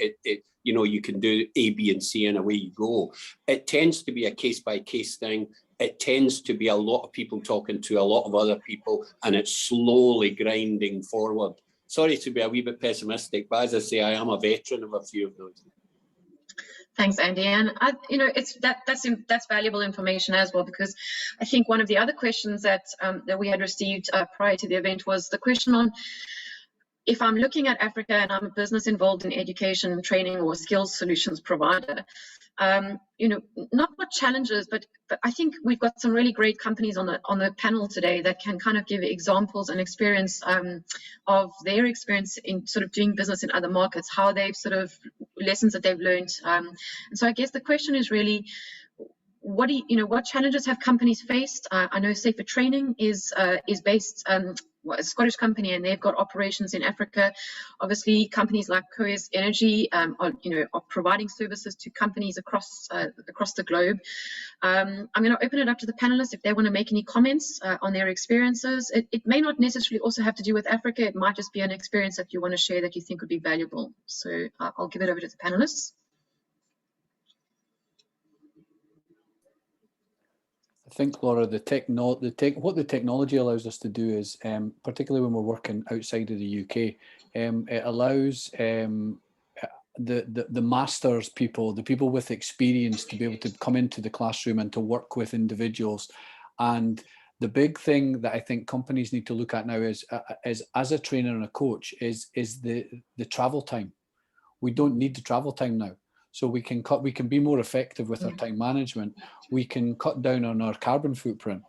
you know, you can do A, B, and C and away you go. It tends to be a case by case thing. It tends to be a lot of people talking to a lot of other people, and it's slowly grinding forward. Sorry to be a wee bit pessimistic, but as I say, I am a veteran of a few of those. Thanks, Andy. And you know, that's valuable information as well, because I think one of the other questions that we had received prior to the event was the question on, if I'm looking at Africa and I'm a business involved in education and training or skills solutions provider, you know, not what challenges, but I think we've got some really great companies on the panel today that can kind of give examples and experience of their experience in sort of doing business in other markets, how they've sort of lessons that they've learned. And so I guess the question is really, what challenges have companies faced? I know Safer Training is based a Scottish company, and they've got operations in Africa. Obviously, companies like Coeus Energy are providing services to companies across the globe. I'm going to open it up to the panelists if they want to make any comments on their experiences. It may not necessarily also have to do with Africa. It might just be an experience that you want to share that you think would be valuable. So I'll give it over to the panelists. I think, Laura, what the technology allows us to do is, particularly when we're working outside of the UK, it allows the masters people, the people with experience, to be able to come into the classroom and to work with individuals. And the big thing that I think companies need to look at now is as a trainer and a coach, is the travel time. We don't need the travel time now. So we can be more effective with our time management. We can cut down on our carbon footprint.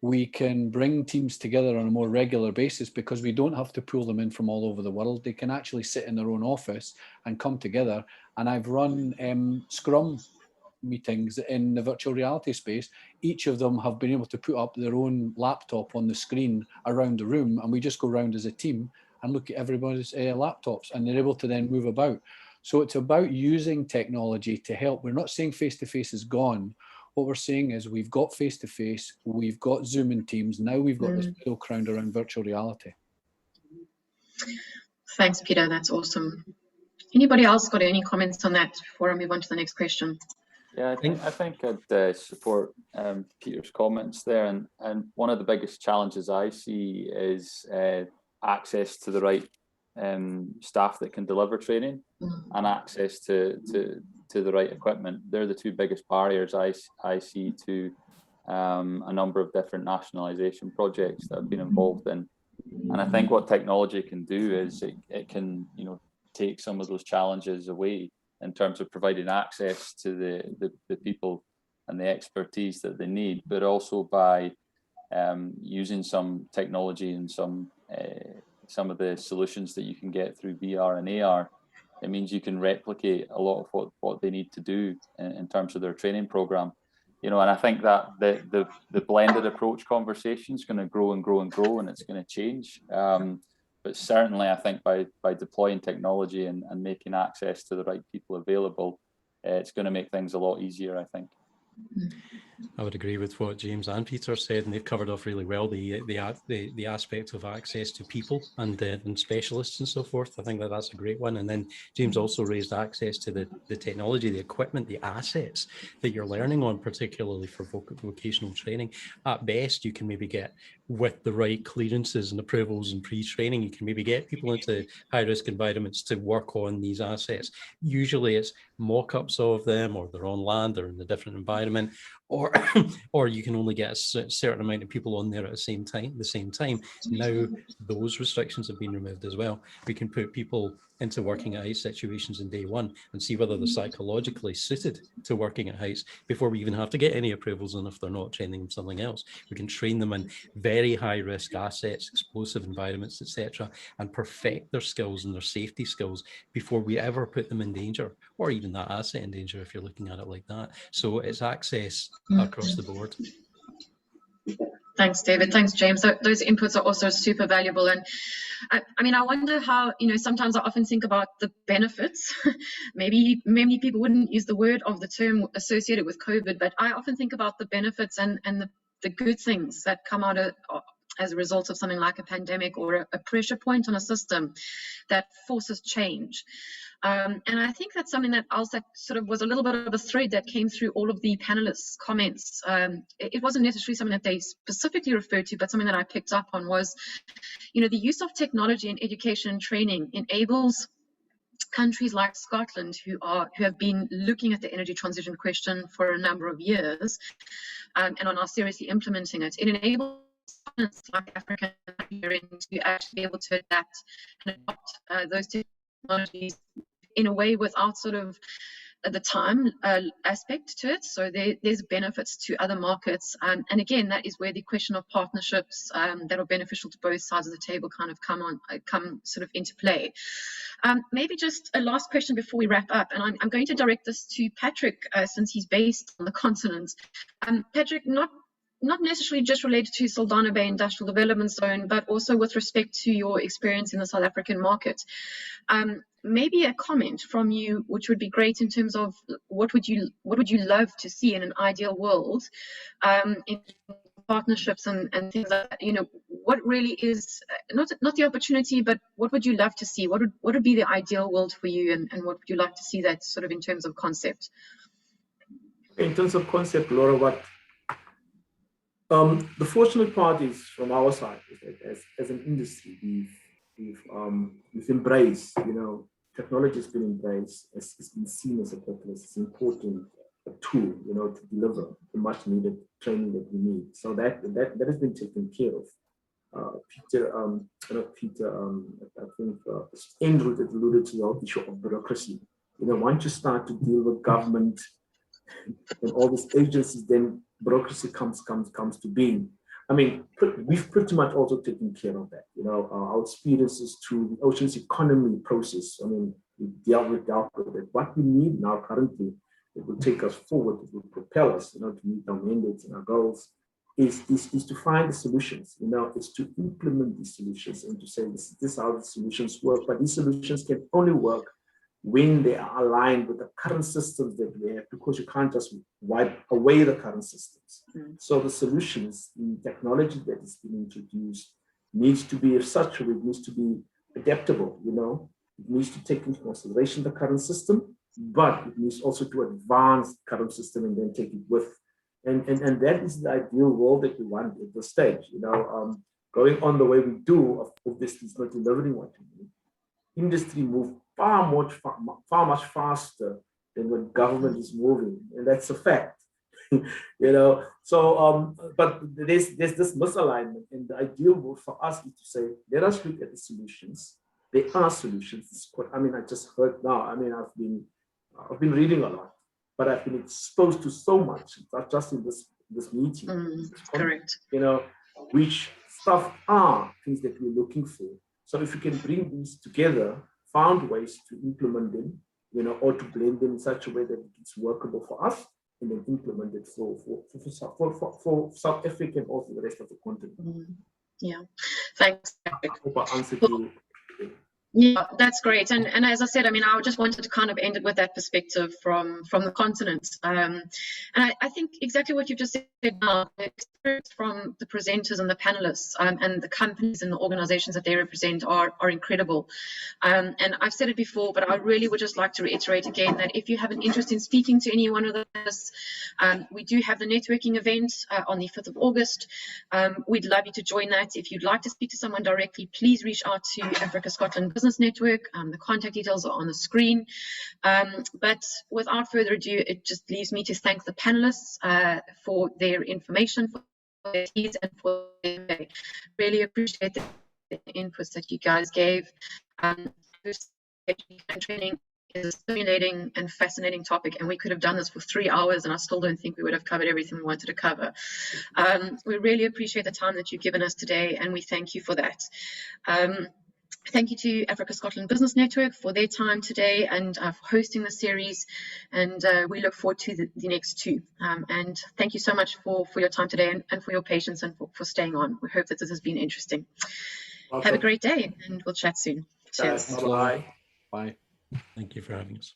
We can bring teams together on a more regular basis because we don't have to pull them in from all over the world. They can actually sit in their own office and come together. And I've run Scrum meetings in the virtual reality space. Each of them have been able to put up their own laptop on the screen around the room, and we just go around as a team and look at everybody's laptops, and they're able to then move about. So it's about using technology to help. We're not saying face-to-face is gone. What we're saying is we've got face-to-face, we've got Zoom and Teams, now we've got this middle ground around virtual reality. Thanks, Peter, that's awesome. Anybody else got any comments on that before I move on to the next question? Yeah, I think I'd support Peter's comments there. And one of the biggest challenges I see is access to the right staff that can deliver training and access to the right equipment. They're the two biggest barriers I see to a number of different nationalisation projects that I've been involved in. And I think what technology can do is it can, you know, take some of those challenges away in terms of providing access to the people and the expertise that they need, but also by using some technology and some of the solutions that you can get through VR and AR. It means you can replicate a lot of what they need to do in terms of their training program. You know, and I think that the blended approach conversation is going to grow and grow and grow, and it's going to change. But certainly, I think by deploying technology and making access to the right people available, it's going to make things a lot easier, I think. I would agree with what James and Peter said, and they've covered off really well the aspect of access to people and specialists and so forth. I think that's a great one. And then James also raised access to the technology, the equipment, the assets that you're learning on, particularly for vocational training. At best, you can maybe get, with the right clearances and approvals and pre-training, you can maybe get people into high-risk environments to work on these assets. Usually it's mock-ups of them, or they're on land, or in a different environment, or you can only get a certain amount of people on there at the same time. Now those restrictions have been removed as well. We can put people into working at heights situations in day one and see whether they're psychologically suited to working at heights before we even have to get any approvals. And if they're not, training them something else. We can train them in very high risk assets, explosive environments, etc., and perfect their skills and their safety skills before we ever put them in danger, or even that asset in danger, if you're looking at it like that. So it's access across the board. Thanks, David. Thanks, James. Those inputs are also super valuable. And I mean, I wonder how, sometimes I often think about the benefits. Maybe many people wouldn't use the word of the term associated with COVID, but I often think about the benefits and the good things that come out of as a result of something like a pandemic or a pressure point on a system that forces change. And I think that's something that also sort of was a little bit of a thread that came through all of the panelists' comments. It wasn't necessarily something that they specifically referred to, but something that I picked up on was, the use of technology in education and training enables countries like Scotland, who have been looking at the energy transition question for a number of years, and are now seriously implementing it. It enables like Africa to actually be able to adapt and adopt those technologies in a way without sort of the time aspect to it. So there's benefits to other markets. And again, that is where the question of partnerships that are beneficial to both sides of the table kind of come sort of into play. Maybe just a last question before we wrap up. And I'm going to direct this to Patrick, since he's based on the continent. Patrick, not necessarily just related to Saldanha Bay Industrial Development Zone, but also with respect to your experience in the South African market. Maybe a comment from you, which would be great in terms of what would you love to see in an ideal world, in partnerships and things like that. What really is not the opportunity, but what would you love to see? What would be the ideal world for you, and what would you like to see that sort of in terms of concept? In terms of concept, Laura, the fortunate part is from our side is that as an industry, we've embraced, technology has been embraced, it's been seen as a catalyst, it's an important tool, to deliver the much needed training that we need. So that has been taken care of. I think Andrew that alluded to the issue of bureaucracy. Once you start to deal with government and all these agencies, then bureaucracy comes to being. I mean, we've pretty much also taken care of that. Our experiences through the oceans economy process. I mean, we dealt with it. What we need now currently, it will take us forward, it will propel us, to meet our mandates and our goals, is to find the solutions. It's to implement these solutions and to say this is how the solutions work. But these solutions can only work when they are aligned with the current systems that we have, because you can't just wipe away the current systems. So the solutions, the technology that is being introduced needs to be of such a way, it needs to be adaptable, it needs to take into consideration the current system, but it needs also to advance the current system and then take it with. And that is the ideal world that we want at this stage, going on the way we do, obviously it's not delivering what we need. Industry move far much faster than what government is moving, and that's a fact. So but there's this misalignment, and the ideal world for us is to say, let us look at the solutions. There are solutions. I mean, I just heard now. I mean, I've been reading a lot, but I've been exposed to so much, not just in this meeting. Correct. Which stuff are things that we're looking for. So if you can bring these together, found ways to implement them, or to blend them in such a way that it's workable for us, and then implement it for South Africa and also the rest of the continent. Yeah, thanks. I hope I answered you. Yeah, that's great. And as I said, I mean, I just wanted to kind of end it with that perspective from the continent. And I think exactly what you've just said now, the experience from the presenters and the panelists and the companies and the organizations that they represent are incredible. And I've said it before, but I really would just like to reiterate again that if you have an interest in speaking to any one of us, we do have the networking event on the 5th of August. We'd love you to join that. If you'd like to speak to someone directly, please reach out to Africa Scotland Business Network. The contact details are on the screen. But without further ado, it just leaves me to thank the panelists for their information, for their keys, and for their day. Really appreciate the inputs that you guys gave. Training is a stimulating and fascinating topic, and we could have done this for 3 hours, and I still don't think we would have covered everything we wanted to cover. We really appreciate the time that you've given us today, and we thank you for that. Thank you to Africa Scotland Business Network for their time today and for hosting the series, and we look forward to the next two. And thank you so much for your time today and for your patience and for staying on. We hope that this has been interesting. Welcome. Have a great day, and we'll chat soon. Cheers. Bye. Bye. Thank you for having us.